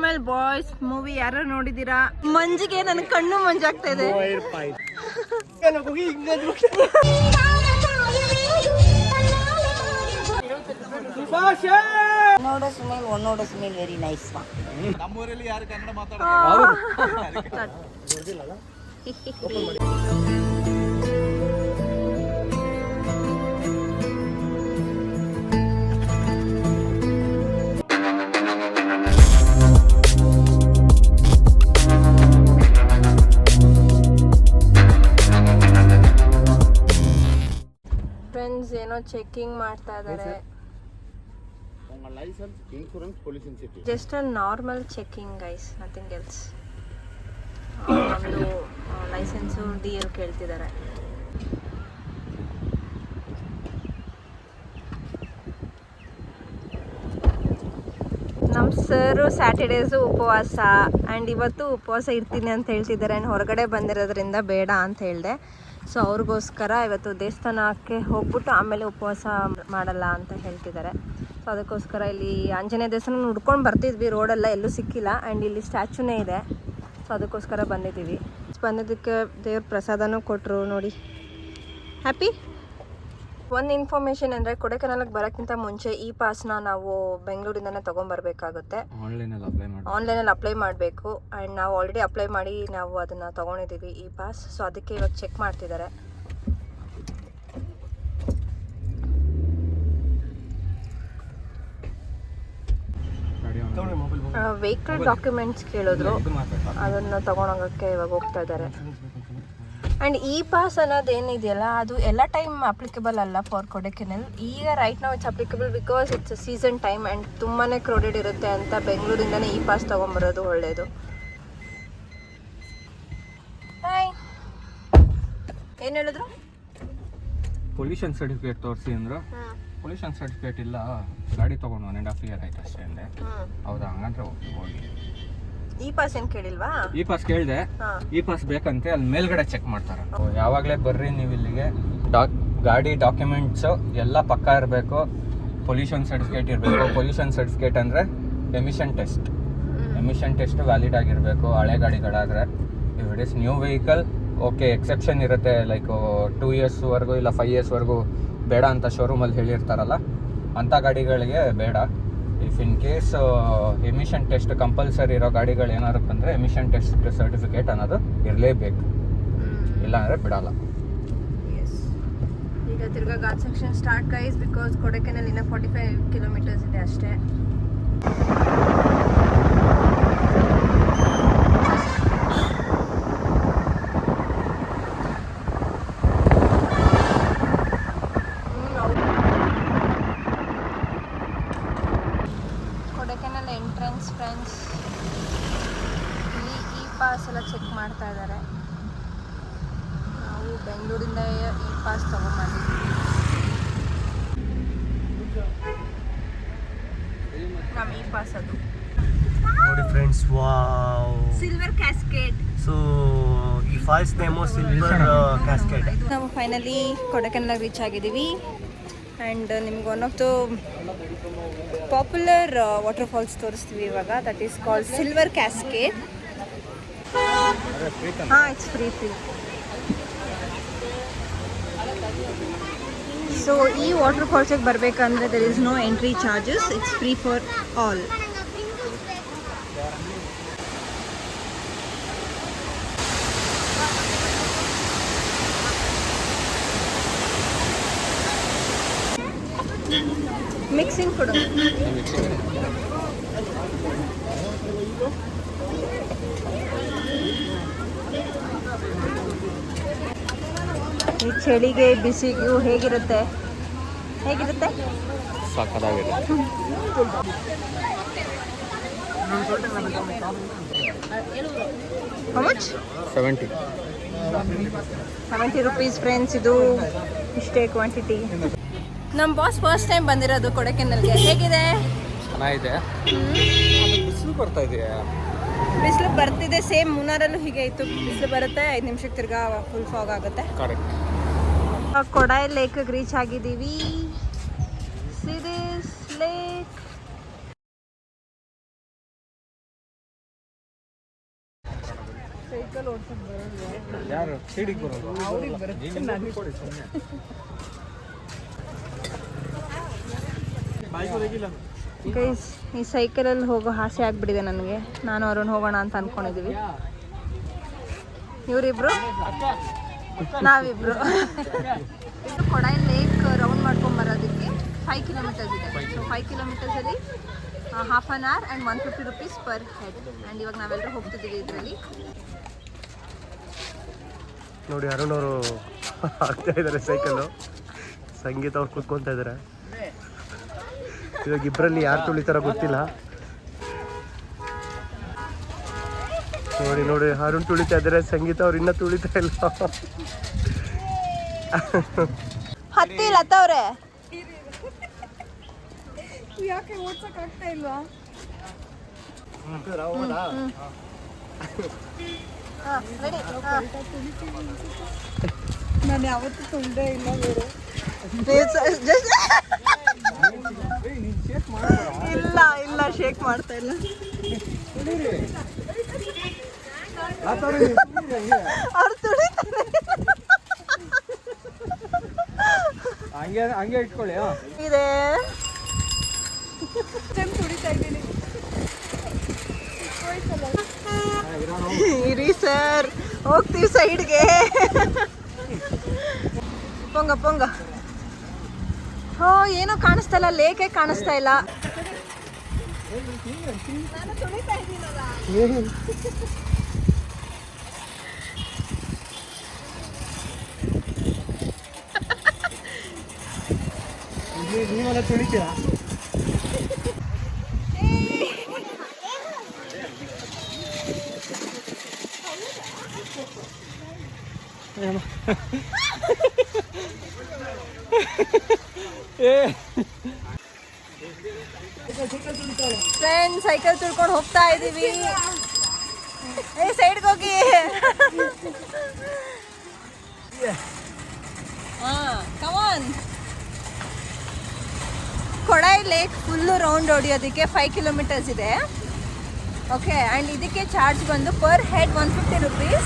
Smile boys movie ಯಾರು ನೋಡಿದೀರಾ? ಮಂಜಿಗೆ ನನ್ನ ಕಣ್ಣು ಮಂಜಾಗ್ತಾ ಇದೆ. ಒನ್ನೋಡ ಸ್ಮೈಲ್ ವೆರಿ ನೈಸ್. ನಮ್ಮೂರಲ್ಲಿ ಯಾರು ಕನ್ನಡ ಮಾತಾಡೋದು? ಫ್ರೆಂಡ್ಸ್ ಏನೋ ಚೆಕಿಂಗ್ ಮಾಡ್ತಾ ಇದ್ದಾರೆ. ಲೈಸೆನ್ಸ್, ಇನ್ಶೂರೆನ್ಸ್, ಪೊಲೀಸ್ ಇನ್ಸಿಟಿ. Just a normal checking guys, nothing else. ನಮ್ಮದು ಲೈಸೆನ್ಸು DL ಕೇಳ್ತಿದ್ದಾರೆ. ನಮ್ಮ ಸರು ಸ್ಯಾಟರ್ಡೇಸು ಉಪವಾಸ ಆ್ಯಂಡ್ ಇವತ್ತು ಉಪವಾಸ ಇರ್ತೀನಿ ಅಂತ ಹೇಳ್ತಿದ್ದಾರೆ. ಆ್ಯಂಡ್ ಹೊರಗಡೆ ಬಂದಿರೋದ್ರಿಂದ ಬೇಡ ಅಂತ ಹೇಳಿದೆ. ಸೊ ಅವ್ರಿಗೋಸ್ಕರ ಇವತ್ತು ದೇವಸ್ಥಾನಕ್ಕೆ ಹೋಗ್ಬಿಟ್ಟು ಆಮೇಲೆ ಉಪವಾಸ ಮಾಡಲ್ಲ ಅಂತ ಹೇಳ್ತಿದ್ದಾರೆ. ಸೊ ಅದಕ್ಕೋಸ್ಕರ ಇಲ್ಲಿ ಆಂಜನೇಯ ದೇವಸ್ಥಾನ ಹುಡ್ಕೊಂಡು ಬರ್ತಿದ್ವಿ, ರೋಡೆಲ್ಲ ಎಲ್ಲೂ ಸಿಕ್ಕಿಲ್ಲ. ಆ್ಯಂಡ್ ಇಲ್ಲಿ ಸ್ಟ್ಯಾಚ್ಯೂನೇ ಇದೆ. ಸೊ ಅದಕ್ಕೋಸ್ಕರ ಬಂದಿದ್ದೀವಿ. ಬಂದಿದ್ದಕ್ಕೆ ದೇವ್ರ ಪ್ರಸಾದನೂ ಕೊಟ್ಟರು ನೋಡಿ. ಹ್ಯಾಪಿ. ಒಂದು ಇನ್ಫಾರ್ಮೇಷನ್ ಅಂದರೆ ಕೊಡೈಕೆನಾಲ್ಗೆ ಬರೋಕ್ಕಿಂತ ಮುಂಚೆ ಈ ಪಾಸ್ನ ನಾವು ಬೆಂಗಳೂರಿಂದನೇ ತೊಗೊಂಬರ್ಬೇಕಾಗುತ್ತೆ. ಆನ್ಲೈನಲ್ಲಿ ಅಪ್ಲೈ ಮಾಡಬೇಕು. ಆ್ಯಂಡ್ ನಾವು ಆಲ್ರೆಡಿ ಅಪ್ಲೈ ಮಾಡಿ ನಾವು ಅದನ್ನು ತೊಗೊಂಡಿದ್ದೀವಿ ಈ ಪಾಸ್. ಸೊ ಅದಕ್ಕೆ ಇವಾಗ ಚೆಕ್ ಮಾಡ್ತಿದ್ದಾರೆ. ವೆಹಿಕಲ್ ಡಾಕ್ಯುಮೆಂಟ್ಸ್ ಕೇಳಿದ್ರು, ಅದನ್ನು ತೊಗೊಂಡೋಗೋಕ್ಕೆ ಇವಾಗ ಹೋಗ್ತಾ ಇದ್ದಾರೆ. ಆ್ಯಂಡ್ ಈ ಪಾಸ್ ಅನ್ನೋದು ಏನಿದೆಯಲ್ಲ ಅದು ಎಲ್ಲ ಟೈಮ್ ಅಪ್ಲಿಕಬಲ್ ಅಲ್ಲ ಫಾರ್ ಕೊಡೈಕೆನಾಲ್. ಈಗ ರೈಟ್ ನಾವು it's applicable because it's season time and ತುಂಬಾ ಕ್ರೌಡೆಡ್ ಇರುತ್ತೆ ಅಂತ ಬೆಂಗಳೂರಿಂದನೇ ಈ ಪಾಸ್ ತೊಗೊಂಬರೋದು ಒಳ್ಳೆಯದು. ಹಾಯ್, ಏನು ಹೇಳಿದ್ರು? ಪೊಲ್ಯೂಷನ್ ಸರ್ಟಿಫಿಕೇಟ್ ತೋರಿಸಿ ಅಂದರು. ಪೊಲ್ಯೂಷನ್ ಸರ್ಟಿಫಿಕೇಟ್ ಇಲ್ಲ, ಗಾಡಿ ತೊಗೊಂಡು 1.5 year ಆಯ್ತು ಅಷ್ಟೇ ಅಂದೆ. ಹೌದಾ, ಹಂಗಂದ್ರೆ ಹೋಗಿ. ಈ ಪಾಸ್ ಏನು ಕೇಳಿಲ್ವಾ? ಈ ಪಾಸ್ ಕೇಳಿದೆ. ಈ ಪಾಸ್ ಬೇಕಂತೆ ಅಲ್ಲಿ ಮೇಲ್ಗಡೆ ಚೆಕ್ ಮಾಡ್ತಾರೆ. ಯಾವಾಗಲೇ ಬರ್ರಿ ನೀವು ಇಲ್ಲಿಗೆ, ಗಾಡಿ ಡಾಕ್ಯುಮೆಂಟ್ಸು ಎಲ್ಲ ಪಕ್ಕಾ ಇರಬೇಕು. ಪೊಲ್ಯೂಷನ್ ಸರ್ಟಿಫಿಕೇಟ್ ಇರಬೇಕು. ಪೊಲ್ಯೂಷನ್ ಸರ್ಟಿಫಿಕೇಟ್ ಅಂದರೆ ಎಮಿಷನ್ ಟೆಸ್ಟ್ ವ್ಯಾಲಿಡ್ ಆಗಿರಬೇಕು ಹಳೆ ಗಾಡಿಗಳಾದರೆ. If it is new vehicle okay, exception ಇರುತ್ತೆ. ಲೈಕ್ 2 yearsವರೆಗೂ ಇಲ್ಲ 5 yearsವರೆಗೂ ಬೇಡ ಅಂತ ಶೋರೂಮಲ್ಲಿ ಹೇಳಿರ್ತಾರಲ್ಲ, ಅಂಥ ಗಾಡಿಗಳಿಗೆ ಬೇಡ. If in case emission test compulsory ಇರೋ ಗಾಡಿಗಳು ಏನಾದ್ರು ಬಂದರೆ ಎಮಿಷನ್ ಟೆಸ್ಟ್ ಸರ್ಟಿಫಿಕೇಟ್ ಅನ್ನೋದು ಇರಲೇಬೇಕು, ಇಲ್ಲಾಂದರೆ ಬಿಡಲ್ಲ. ಈಗ ತಿರ್ಗಾ ghat section start guys, because Kodaikanal ಇನ್ನ 45 kilometers ಇದೆ ಅಷ್ಟೇ. ಕೊಡೈಕೆನಾಲ್ ಎಂಟ್ರೆನ್ಸ್ ಫ್ರೆಂಡ್ಸ್, ಇಲ್ಲಿ ಈ ಪಾಸ್ ಎಲ್ಲ ಚೆಕ್ ಮಾಡ್ತಾ ಇದ್ದಾರೆ. ನಾವು ಬೆಂಗಳೂರಿಂದ ಈ ಪಾಸ್ ತೊಗೊಂಬಂದಿದ್ದೀವಿ. ನಮ್ಮ ಈ ಪಾಸ್ ಅದು ನೋಡಿ friends, wow, silver cascade. So ಈ ಫಾಲ್ಸ್ ನೇಮು ಸಿಲ್ವರ್ ಕ್ಯಾಸ್ಕೇಡ್. ನಾವು ಫೈನಲಿ ಕೊಡೈಕೆನಾಲ್ ರೀಚ್ ಆಗಿದ್ದೀವಿ. ಆ್ಯಂಡ್ ನಿಮ್ಗೆ one of the popular water falls ತೋರಿಸ್ತೀವಿ ಇವಾಗ. That is called silver cascade. ಹಾಂ, ಇಟ್ಸ್ ಫ್ರೀ. ಸೊ ಈ ವಾಟರ್ ಫಾಲ್ಸಿಗೆ ಬರಬೇಕಂದ್ರೆ there is no entry charges, it's free for all. Mixing ಕೊಡು. ಈ ಚಳಿಗೆ ಬಿಸಿಗೂ ಹೇಗಿರುತ್ತೆ? ಸಾಕಾಗಿರುತ್ತೆ. How much? 70 rupees friends. ಇದು ಇಷ್ಟೇ ಕ್ವಾಂಟಿಟಿ. ನಮ್ಮ ಬಾಸ್ ಫಸ್ಟ್ ಟೈಮ್ ಬಂದಿರೋದು ಕೊಡೈಕೆನಾಲ್ಗೆ. ಹೇಗಿದೆ? ಚೆನ್ನಾಗಿದೆ. ಬಿಸಿಲು ಬರ್ತಾ ಇದೆಯಾ? ಬಿಸಿಲು ಬರ್ತಿದೆ. ಸೇಮ್ ಮುನ್ನಾರಲ್ಲೂ ಹೀಗೆ ಇತ್ತು. ಬಿಸಿಲು ಬರುತ್ತೆ, 5 ನಿಮಿಷಕ್ಕೆ ತಿರ್ಗಾ ಫುಲ್ ಫಾಗ್ ಆಗುತ್ತೆ. ಕರೆಕ್ಟ್. ಕೊಡಾಯ್ ಲೇಕ್ಗೆ ರೀಚ್ ಆಗಿದ್ದೀವಿ. See this lake. ಯಾರು ಸೀಡಿಗೆ ಬರೋದು ಕೊಡಿ ಸುಮ್ಮನೆ. ಗೈಸ್ ಈ ಸೈಕಲಲ್ಲಿ ಹೋಗೋ ಆಸೆ ಆಗ್ಬಿಟ್ಟಿದೆ ನನಗೆ. ನಾನು ಅವ್ರನ್ನ ಹೋಗೋಣ ಅಂತ ಅನ್ಕೊಂಡಿದ್ದೀವಿ. ಇವರಿಬ್ರು ನಾವಿಬ್ರು. ಕೊಡಾಯಿ ಲೇಕ್ ರೌಂಡ್ ಮಾಡ್ಕೊಂಡು ಬರೋದಕ್ಕೆ 5 ಕಿಲೋಮೀಟರ್ಸ್ ಇದೆ. ಸೊ 5 ಕಿಲೋಮೀಟರ್ಸಲ್ಲಿ half an hour and 150 rupees per head. And ಇವಾಗ ನಾವೆಲ್ಲರೂ ಹೋಗ್ತಿದ್ದೀವಿ ಇದರಲ್ಲಿ. ನೋಡಿ ಅರುಣ್ ಅವರು ಆಗ್ತಾ ಇದ್ದಾರೆ ಸೈಕಲ್ಲು, ಸಂಗೀತ ಅವ್ರು ಕೂತ್ಕೊತಾ ಇದ್ದಾರೆ. ಇವಾಗ ಇಬ್ಬರಲ್ಲಿ ಯಾರು ತುಳಿತಾರ ಗೊತ್ತಿಲ್ಲ. ನೋಡಿ ನೋಡಿ ಅರುಣ್ ತುಳಿತಾ ಇದ್ದಾರೆ, ಸಂಗೀತ ಅವ್ರು ಇನ್ನೂ ತುಳಿತಾ ಇಲ್ಲ. ಹತ್ತಿಲ್ಲ ಹತ್ತವ್ರೆ. ಯಾಕೆ ಓಡ್ಸಕ್ ಆಗ್ತಾ ಇಲ್ವಾ? ನಾನು ಯಾವತ್ತೂ ತುಳ್ದೇ ಇಲ್ಲ ಬೇರೆ. ಇಲ್ಲ ಇಲ್ಲ ಶೇಕ್ ಮಾಡ್ತಾ ಇಲ್ಲ. ಅವ್ರು ತುಳಿತಾರೆ. ಹಂಗೆ ಇಟ್ಕೊಳ್ಳಿ. ಇದೆ ತುಳಿತಾ ಇದ್ದೀನಿ. ಇರಿ ಸರ್, ಹೋಗ್ತೀವಿ ಸೈಡ್ಗೆ. ಪೊಂಗ ಪೊಂಗ. ಹೋ ಏನೋ ಕಾಣಿಸ್ತಾ ಇಲ್ಲ, ಲೇಕೆ ಕಾಣಿಸ್ತಾ ಇಲ್ಲ. ನೀವೆಲ್ಲ ತುಳಿತೀರಾ? ಫ್ರೆಂಡ್ ಸೈಕಲ್ ತುಳ್ಕೊಂಡು ಹೋಗ್ತಾ ಇದೀವಿ. ಸೈಡ್ಗೆ ಹೋಗಿ. Come on. Kodai lake full round ಹೊಡಿಯೋದಕ್ಕೆ 5 ಕಿಲೋಮೀಟರ್ಸ್ ಇದೆ. ಓಕೆ, ಆ್ಯಂಡ್ ಇದಕ್ಕೆ ಚಾರ್ಜ್ ಬಂದು per head 150 rupees.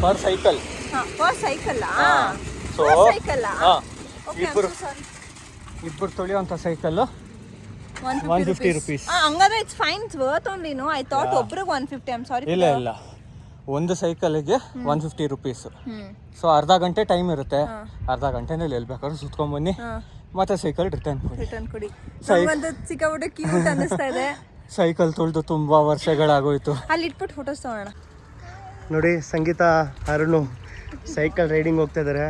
Per cycle. ಹಾಂ, ಪರ್ ಸೈಕಲ್ಲ. ಸೊ ಸೈಕಲ್ಲ. ಇಬ್ಬರು ತೊಳೆಯುವಂಥ ಸೈಕಲ್ಲು 150 rupees. ಹಂಗಾದ್ರೆ it's fine, it's worth only. No, I thought ಒಬ್ರಿಗೆ 150. I am sorry. ಇಲ್ಲ ಇಲ್ಲ, ಒಂದು ಸೈಕಲ್ಗೆ 150 rupees. ಸೊ ಅರ್ಧ ಗಂಟೆ ಟೈಮ್ ಇರುತ್ತೆ. ಅರ್ಧ ಗಂಟೆನಲ್ಲಿ ಎಲ್ಲಿ ಬೇಕಾದ್ರೂ ಸುತ್ಕೊಂಡ್ಬನ್ನಿ, ಮತ್ತೆ ಸೈಕಲ್ ರಿಟರ್ನ್ ಕೊಡಿ. ಒಂದು ಸಿಕ್ಕಾಬಿಟ್ಟು ಕ್ಯೂಟ್ ಅನ್ನಿಸ್ತಾ ಇದೆ. ಸೈಕಲ್ ತೊಳೆದು ತುಂಬಾ ವರ್ಷಗಳಾಗೋಯ್ತು. ಅಲ್ಲಿ ಇಟ್ಬಿಟ್ಟು ಫೋಟೋಸ್ ತಗೋಣ. ನೋಡಿ ಸಂಗೀತ ಅರುಣು ಸೈಕಲ್ ರೈಡಿಂಗ್ ಹೋಗ್ತಾ ಇದ್ದಾರೆ.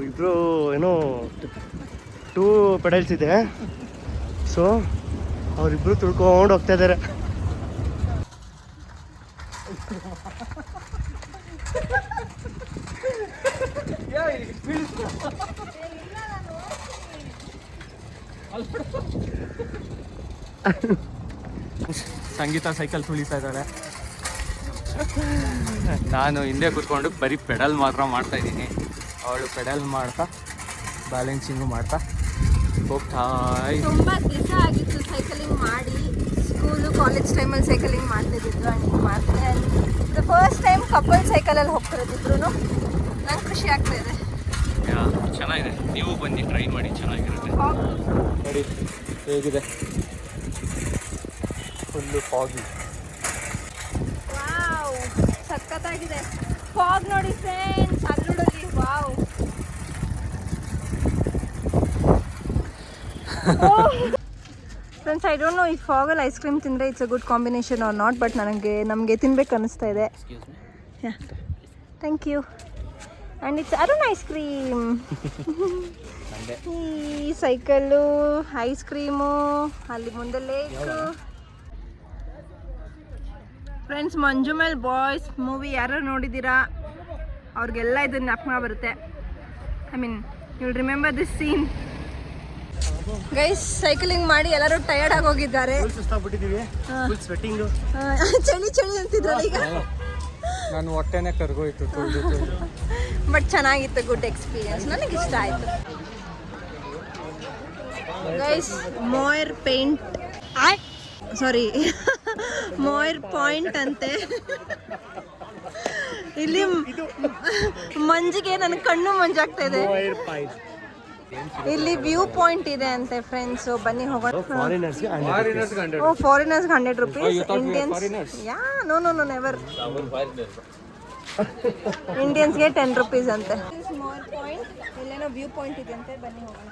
ಇಬ್ರು ಏನೋ 2 ಪೆಡಲ್ಸ್ ಇದೆ. ಸೊ ಅವರಿಬ್ರು ತುಳ್ಕೊಂಡು ಹೋಗ್ತಾ ಇದ್ದಾರೆ. ಸಂಗೀತ ಸೈಕಲ್ ತುಳಿತಾ ಇದ್ದಾಳೆ, ನಾನು ಹಿಂದೆ ಕೂತ್ಕೊಂಡು ಬರೀ ಪೆಡಲ್ ಮಾತ್ರ ಮಾಡ್ತಾ ಇದ್ದೀನಿ. ಅವಳು ಪೆಡಲ್ ಮಾಡ್ತಾ ಬ್ಯಾಲೆನ್ಸಿಂಗು ಮಾಡ್ತಾ ಹೋಗ್ತಾ. ತುಂಬ ದಿವಸ ಆಗಿತ್ತು ಸೈಕಲಿಂಗ್ ಮಾಡಿ. ಸ್ಕೂಲು ಕಾಲೇಜ್ ಟೈಮಲ್ಲಿ ಸೈಕಲಿಂಗ್ ಮಾಡ್ತಿದ್ದಿದ್ದು. ಆ್ಯಂಡ್ ಮಾಡ್ತೀನಿ. ದ ಫಸ್ಟ್ ಟೈಮ್ ಕಪಲ್ ಸೈಕಲಲ್ಲಿ ಹೋಗ್ತಿರೋದಿದ್ರು. ನಂಗೆ ಖುಷಿ ಆಗ್ತಾ ಇದೆ. ಚೆನ್ನಾಗಿದೆ, ನೀವು ಬನ್ನಿ ಟ್ರೈ ಮಾಡಿ, ಚೆನ್ನಾಗಿರುತ್ತೆ. ನೋಡಿ ಹೇಗಿದೆ, ಫುಲ್ಲು ಫಾಗಿ. ವಾವ್, ಸಖತ್ತಾಗಿದೆ. ಫಾಗ್ ನೋಡಿ ಫ್ರೆಂಡ್ಸ್, ಅಲ್ಲುಡಲ್ಲಿ. Wow. Friends, I don't know ಈ ಫಾಗಲ್ಲಿ ಐಸ್ ಕ್ರೀಮ್ ತಿಂದರೆ it's a good combination or not, but ನಮಗೆ ತಿನ್ಬೇಕು ಅನ್ನಿಸ್ತಾ ಇದೆ. Thank you. And it's Arun ice cream. ಈ ಸೈಕಲ್ಲು, ಐಸ್ ಕ್ರೀಮು, ಅಲ್ಲಿ ಮುಂದೆ lake. Friends, Manjummel Boys movie ಯಾರು ನೋಡಿದ್ದೀರಾ ಅವ್ರಿಗೆಲ್ಲ ಇದನ್ನ ಜ್ಞಾಪಕ ಬರುತ್ತೆ. I mean you will remember this scene. Guys, cycling ಮಾಡಿ ಎಲ್ಲರೂ ಟಯರ್ಡ್ ಆಗೋಗಿದ್ದಾರೆ. ಸುಸ್ತಾಗ್ಬಿಟ್ಟಿದ್ದೀವಿ, full sweating. ಚಳಿ ಚಳಿ ಅಂತಿದ್ರಲ್ಲ ಈಗ. ನಾನು ಹೊಟ್ಟೆನೇ ಕರ್ಗೋಯ್ತು ತುಳಿದು. ಬಟ್ ಚೆನ್ನಾಗಿತ್ತು, ಗುಡ್ ಎಕ್ಸ್ಪೀರಿಯನ್ಸ್, ನನಗೆ ಇಷ್ಟ ಆಯಿತು. ಗೈಸ್, ಮೋಯರ್ ಪೇಂಟ್, ಸಾರಿ ಮೋಯರ್ ಪಾಯಿಂಟ್ ಅಂತೆ. ಇಲ್ಲಿ ಮಂಜಿಗೆ ನನ್ನ ಕಣ್ಣು ಮಂಜಾಗ್ತಾ ಇದೆ. ಇಲ್ಲಿ ವ್ಯೂ ಪಾಯಿಂಟ್ ಇದೆ ಅಂತೆ ಫ್ರೆಂಡ್ಸ್, ಬನ್ನಿ ಹೋಗೋಣ. Oh foreigners 100 rupees, Indians yeah no no no never, ಇಂಡಿಯನ್ಸ್ಗೆ 10 rupees ಅಂತೆ. ಸ್ಮಾಲ್ ಪಾಯಿಂಟ್, ಇಲ್ಲೇನೋ ವ್ಯೂ ಪಾಯಿಂಟ್ ಇದೆ ಅಂತೆ, ಬನ್ನಿ ಹೋಗೋಣ.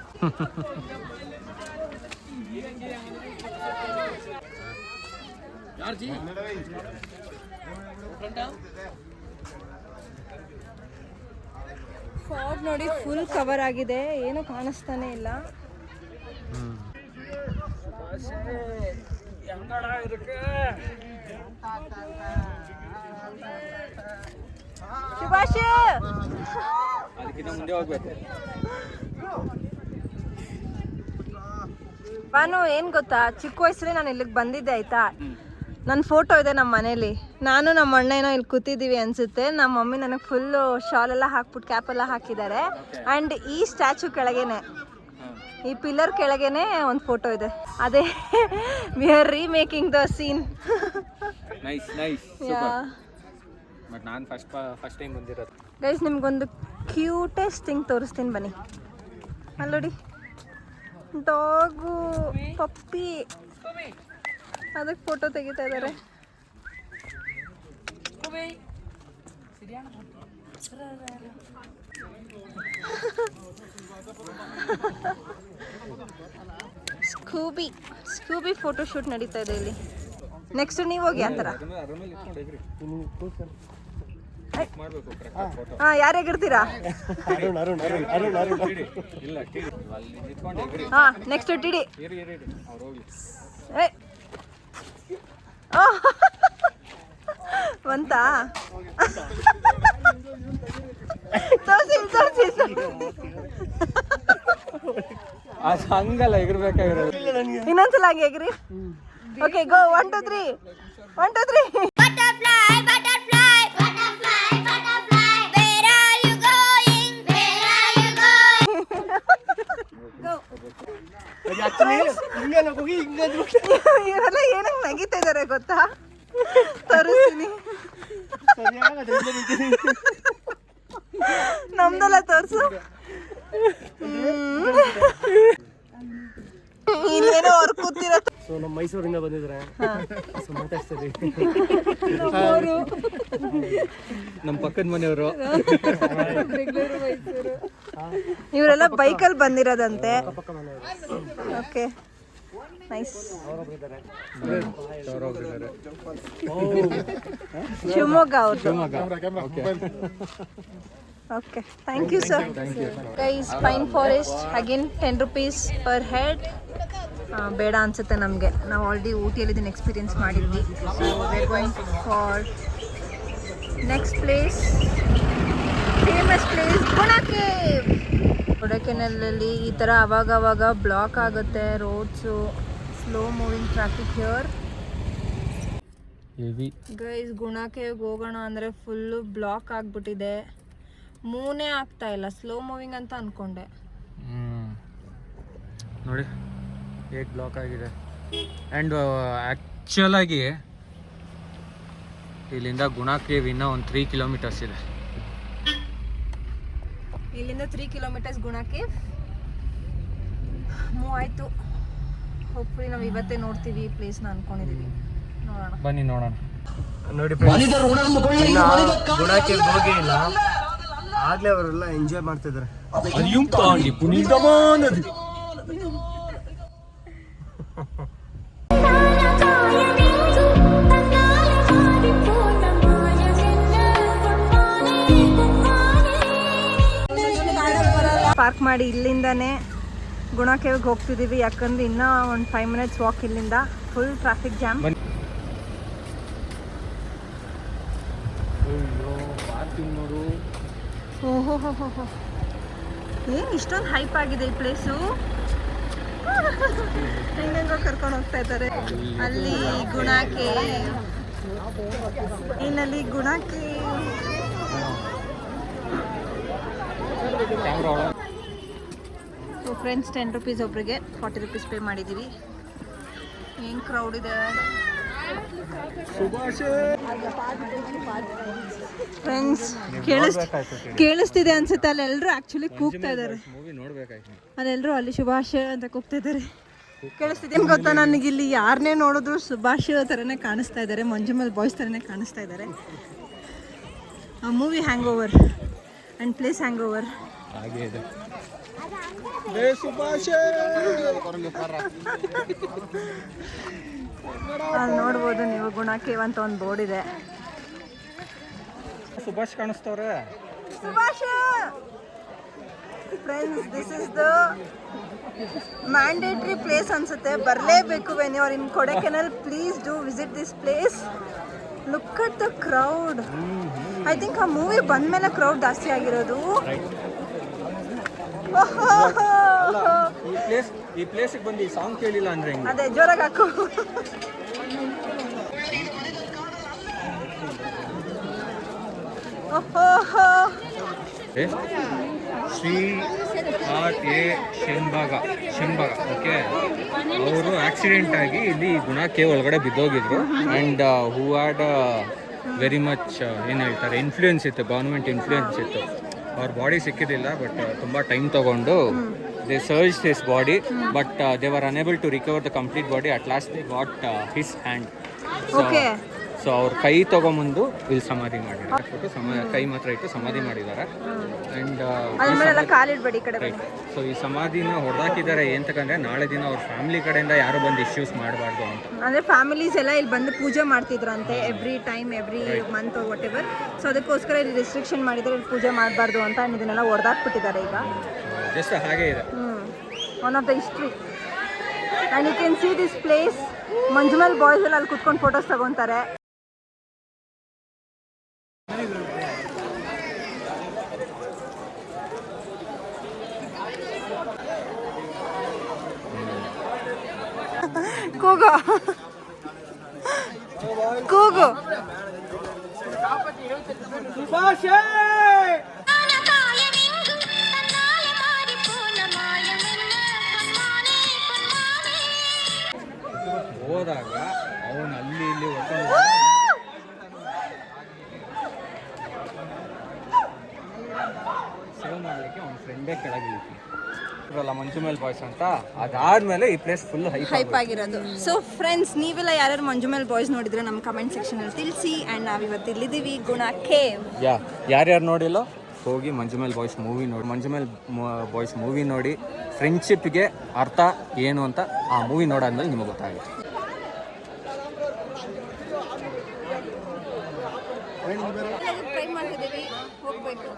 ಫಾಗ್ ನೋಡಿ ಫುಲ್ ಕವರ್ ಆಗಿದೆ, ಏನು ಕಾಣಿಸ್ತಾನೆ ಇಲ್ಲ. ಸುಭಾಷ್ ಮುಂದೆ ಹೋಗ್ಬೇಕು. ಬಾನು ಏನ್ ಗೊತ್ತಾ, ಚಿಕ್ಕ ವಯಸ್ಸಲ್ಲಿ ನಾನು ಇಲ್ಲಿಗೆ ಬಂದಿದ್ದೆ ಆಯ್ತಾ. ನನ್ನ ಫೋಟೋ ಇದೆ ನಮ್ಮ ಮನೇಲಿ, ನಾನು ನಮ್ಮ ಅಣ್ಣ ಏನೋ ಇಲ್ಲಿ ಕೂತಿದ್ದೀವಿ ಅನ್ಸುತ್ತೆ. ನಮ್ಮ ಮಮ್ಮಿ ನನಗೆ ಫುಲ್ಲು ಶಾಲ್ ಎಲ್ಲ ಹಾಕ್ಬಿಟ್ಟು ಕ್ಯಾಪ್ ಎಲ್ಲ ಹಾಕಿದ್ದಾರೆ. ಆ್ಯಂಡ್ ಈ ಸ್ಟ್ಯಾಚು ಕೆಳಗೇನೆ, ಈ ಪಿಲ್ಲರ್ ಕೆಳಗೇನೆ ಒಂದು ಫೋಟೋ ಇದೆ. ಅದೇ we are remaking the scene. Nice but ನಾನು ಫಸ್ಟ್ ಟೈಮ್ ಬಂದಿರೋದು. ಗೈಸ್ ನಿಮ್ಗೊಂದು ಕ್ಯೂಟೆಸ್ಟ್ ಥಿಂಗ್ ತೋರಿಸ್ತೀನಿ ಬನ್ನಿ. ಅಲ್ಲಿ ನೋಡಿ, ಡಾಗು ಪಪ್ಪಿ, ಅದಕ್ಕೆ ಫೋಟೋ ತೆಗಿತಾ ಇದ್ದಾರೆ. ಸ್ಕೂಬಿ ಫೋಟೋ ಶೂಟ್ ನಡೀತಾ ಇದೆ ಇಲ್ಲಿ. ನೆಕ್ಸ್ಟ್ ನೀವು ಹೋಗಿ ಆ ಥರ. ಹಾಂ, ಯಾರ್ಯಾಗಿರ್ತೀರಾ? ಹಾಂ, ನೆಕ್ಸ್ಟ್ ಟಿಡಿ. ಬಂತಾ? ಹಂಗಲ್ಲ ಎಗರ್ಬೇಕಾಗಿರೋದು. ಇನ್ನೊಂದ್ಸಲ ಹಂಗೆ ಎಗ್ರಿ. ಓಕೆ, ಗೋ. 1 2 3 1 2 3. ಇವರೆಲ್ಲ ಏನಕ್ಕೆ ನಗಿತಾ ಇದಾರೆ ಗೊತ್ತಾ? ತೋರಿಸ್ತೀನಿ, ನಮ್ದೆಲ್ಲ ತೋರ್ಸು. ಇಲ್ಲೇನೋ ಅವ್ರು ಕೂತಿರೋ. ಸೊ ನಮ್ಮ ಮೈಸೂರಿಂದ ಬಂದಿದ್ರೆ ಮಾತಾಡ್ತೀವಿ. ನಮ್ಮ ಪಕ್ಕದ ಮನೆಯವರು. ಇವರೆಲ್ಲ ಬೈಕಲ್ಲಿ ಬಂದಿರೋದಂತೆ. Okay, nice. ಶಿವಮೊಗ್ಗ ಅವ್ರದ್ದು. Okay, thank you sir. Guys, pine forest again 10 rupees per head. ಬೇಡ ಅನ್ಸುತ್ತೆ ನಮಗೆ, ನಾವು ಆಲ್ರೆಡಿ ಊಟಿಯಲ್ಲಿ ಇದನ್ನು ಎಕ್ಸ್ಪೀರಿಯನ್ಸ್ ಮಾಡಿದ್ವಿ. So we are going for next place, famous place ಗುಣ ಕೇವ್. ಕೊಡೈಕೆನಾಲಲ್ಲಿ ಈ ಥರ ಅವಾಗವಾಗ ಬ್ಲಾಕ್ ಆಗುತ್ತೆ roads, slow moving traffic here. Guys, ಗುಣ ಕೇವ್ಗೆ ಹೋಗೋಣ ಅಂದರೆ ಫುಲ್ಲು ಬ್ಲಾಕ್ ಆಗಿಬಿಟ್ಟಿದೆ, ಮೂನೇ ಆಗ್ತಾ ಇಲ್ಲ. ಸ್ಲೋ ಮೂವಿಂಗ್ ಅಂತ ಅಂದ್ಕೊಂಡೆ. ನೋಡಿ ಹೇಗೆ ಬ್ಲಾಕ್ ಆಗಿದೆ. ಆ್ಯಂಡ್ ಆ್ಯಕ್ಚುಲಾಗಿ ಇಲ್ಲಿಂದ ಗುಣ ಕೇವ್ ಇನ್ನೂ ಒಂದು 3 kilometers ಇದೆ. ಇಲ್ಲಿಂದ 3 kilometers ಗುಣ ಕೇವ್ ಮೂವ್ ಆಯಿತು. ಹೋಪ್ಫುಲಿ ನಾವು ಇವತ್ತೇ ನೋಡ್ತೀವಿ ಈ ಪ್ಲೇಸ್ನ ಅಂದ್ಕೊಂಡಿದ್ದೀವಿ. ನೋಡೋಣ, ಬನ್ನಿ ನೋಡೋಣ. ನೋಡಿ ಗುಣಕ್ಕೆ ಹೋಗೇ ಇಲ್ಲ, ಆಗ್ಲೇ ಅವರೆಲ್ಲ ಎಂಜಾಯ್ ಮಾಡ್ತಿದ್ದಾರೆ. ಪಾರ್ಕ್ ಮಾಡಿ ಇಲ್ಲಿಂದಾನೇ ಗುಣ ಕೇವ್ಗೆ ಹೋಗ್ತಿದ್ದೀವಿ. ಯಾಕಂದ್ರೆ ಇನ್ನೂ ಒಂದು 5 minutes ವಾಕ್ ಇಲ್ಲಿಂದ. Full traffic jam. ಓಹೋ ಹೋ ಹೋ ಹೋ, ಏನು ಇಷ್ಟೊಂದು ಹೈಪ್ ಆಗಿದೆ ಈ ಪ್ಲೇಸು. ಹೆಂಗೋ ಕರ್ಕೊಂಡು ಹೋಗ್ತಾ ಇದ್ದಾರೆ. ಅಲ್ಲಿ ಗುಣ ಕೇವ್, ಇನ್ನಲ್ಲಿ ಗುಣ ಕೇವ್. ಸೊ ಫ್ರೆಂಡ್ಸ್, 10 rupees ಒಬ್ರಿಗೆ, 40 rupees ಪೇ ಮಾಡಿದ್ದೀವಿ. ಏನು ಕ್ರೌಡ್ ಇದೆ. ಫ್ರೆಂಡ್ಸ್ ಕೇಳಿಸ್ತಿದೆ ಅನ್ಸುತ್ತೆ, ಅಲ್ಲಿ ಎಲ್ಲರೂ ಆಕ್ಚುಲಿ ಕೂಗ್ತಾ ಇದ್ದಾರೆ. ಮೂವಿ ನೋಡ್ಬೇಕಾಯ್ತು. ಅಲ್ಲೆಲ್ಲರೂ ಅಲ್ಲಿ ಶುಭಾಶಯ ಅಂತ ಕೂಗ್ತಾ ಇದ್ದಾರೆ. ಕೇಳಿಸ್ತಿದೆ ಗೊತ್ತಾ, ನನಗೆ ಇಲ್ಲಿ ಯಾರನ್ನೇ ನೋಡಿದ್ರು ಶುಭಾಶಯ ಥರನೇ ಕಾಣಿಸ್ತಾ ಇದ್ದಾರೆ, ಮಂಜುಮಲ್ ಬಾಯ್ಸ್ ಥರನೇ ಕಾಣಿಸ್ತಾ ಇದ್ದಾರೆ. Movie hang over and place hang over ಹಾಗೆ ಇದೆ. ಅಲ್ಲಿ ನೋಡ್ಬೋದು ನೀವು, ಗುಣ ಕೇವ್ ಅಂತ ಒಂದು ಬೋರ್ಡ್ ಇದೆ. ಸುಭಾಷ್ ಕಾಣಿಸ್ತವ್ರೆ. Subhash friends, this is the mandatory place ಅನ್ಸುತ್ತೆ, ಬರಲೇಬೇಕು. When you are in Kodaikanal, please do visit this place. Look at the crowd. I think ಆ ಮೂವಿ ಬಂದ್ಮೇಲೆ ಕ್ರೌಡ್ ಜಾಸ್ತಿ ಆಗಿರೋದು. ಈ ಪ್ಲೇಸಿಗೆ ಬಂದು ಈ ಸಾಂಗ್ ಕೇಳಿಲ್ಲ ಅಂದ್ರೆ ಹೆಂಗೆ? ಅದೇ ಜೋರಾಗಿ ಹಾಕು. Shri R A Shenbaga okay, ಅವರು ಆಕ್ಸಿಡೆಂಟ್ ಆಗಿ ಇಲ್ಲಿ ಗುಣ ಕೇವ್ ಒಳಗಡೆ ಬಿದ್ದೋಗಿದ್ರು. And who had very much ಏನು ಹೇಳ್ತಾರೆ, ಇನ್ಫ್ಲೂಯೆನ್ಸ್ ಇತ್ತು, ಗೌರ್ಮೆಂಟ್ ಇನ್ಫ್ಲೂಯೆನ್ಸ್ ಇತ್ತು. ಅವ್ರ ಬಾಡಿ ಸಿಕ್ಕಿದ್ದಿಲ್ಲ, ಬಟ್ ತುಂಬ ಟೈಮ್ ತೊಗೊಂಡು they search his body, but they were unable to recover the complete body. At last they got his hand. So ಅವ್ರ ಕೈ ತಗೊಂಬಂದು ಇಲ್ಲಿ ಸಮಾಧಿ ಮಾಡಿದ್ದಾರೆ. ಕೈ ಮಾತ್ರ ಇಟ್ಟು ಸಮಾಧಿ ಮಾಡಿದ್ದಾರೆ. ಆ್ಯಂಡ್ ಸೊ ಈ ಸಮಾಧಿನ ಹೊಡೆದಾಕಿದ್ದಾರೆ ಏನಂತಂದ್ರೆ, ನಾಳೆ ದಿನ ಅವ್ರ ಫ್ಯಾಮಿಲಿ ಕಡೆಯಿಂದ ಯಾರು ಬಂದು ಇಶ್ಯೂಸ್ ಮಾಡಬಾರ್ದು ಅಂತ. ಅಂದರೆ ಫ್ಯಾಮಿಲೀಸ್ ಎಲ್ಲ ಇಲ್ಲಿ ಬಂದು ಪೂಜೆ ಮಾಡ್ತಿದ್ರಂತೆ, every time every month whatever. So ಅದಕ್ಕೋಸ್ಕರ ಇಲ್ಲಿ ರಿಸ್ಟ್ರಿಕ್ಷನ್ ಮಾಡಿದರೆ ಇಲ್ಲಿ ಪೂಜೆ ಮಾಡಬಾರ್ದು ಅಂತ ಇದನ್ನೆಲ್ಲ ಹೊಡೆದಾಕ್ಬಿಟ್ಟಿದ್ದಾರೆ ಈಗ. ಜಸ್ಟ್ ಹಾಗೆ ಇದೆ. One of the history. And you can see this place. Manjummel Boys ಎಲ್ಲ ಅಲ್ಲಿ ಕುತ್ಕೊಂಡು ಫೋಟೋಸ್ ತಗೊತಾರೆ. ಕೂಗು ಕೂಗು. ಹೋದಾಗ ಅವನು ಅಲ್ಲಿ ಇಲ್ಲಿ ಸೇವ್ ಮಾಡಲಿಕ್ಕೆ ಅವ್ನ ಫ್ರೆಂಡೇ ಕೆಳಗಿಳಿತು ಮಂಜುಮೇಲ್ ಬಾಯ್ಸ್ ಅಂತ. ಅದಾದ್ಮೇಲೆ ಈ ಪ್ಲೇಸ್ ಫುಲ್ ಹೈಪ್ ಆಗಿರೋದು. ಸೊ ಫ್ರೆಂಡ್ಸ್, ನೀವೆಲ್ಲ ಯಾರ್ಯಾರು ಮಂಜುಮೇಲ್ ಬಾಯ್ಸ್ ನೋಡಿದ್ರೆ ನಮ್ಮ ಕಮೆಂಟ್ ಸೆಕ್ಷನಲ್ಲಿ ತಿಳಿಸಿ. ಆ್ಯಂಡ್ ನಾವಿವತ್ತು ಇಲ್ಲಿದ್ದೀವಿ ಗುಣ ಕೇವ್. ಯಾರ್ಯಾರು ನೋಡಿಲ್ಲೋ ಹೋಗಿ ಮಂಜುಮೇಲ್ ಬಾಯ್ಸ್ ಮೂವಿ ನೋಡಿ. ಮಂಜುಮೇಲ್ ಬಾಯ್ಸ್ ಮೂವಿ ನೋಡಿ ಫ್ರೆಂಡ್ಶಿಪ್ಗೆ ಅರ್ಥ ಏನು ಅಂತ ಆ ಮೂವಿ ನೋಡಾದ್ಮೇಲೆ ನಿಮಗೆ ಗೊತ್ತಾಗುತ್ತೆ. ಟ್ರೈ ಮಾಡ್ತಿದ್ದೀವಿ, ಹೋಗ್ಬೇಕು.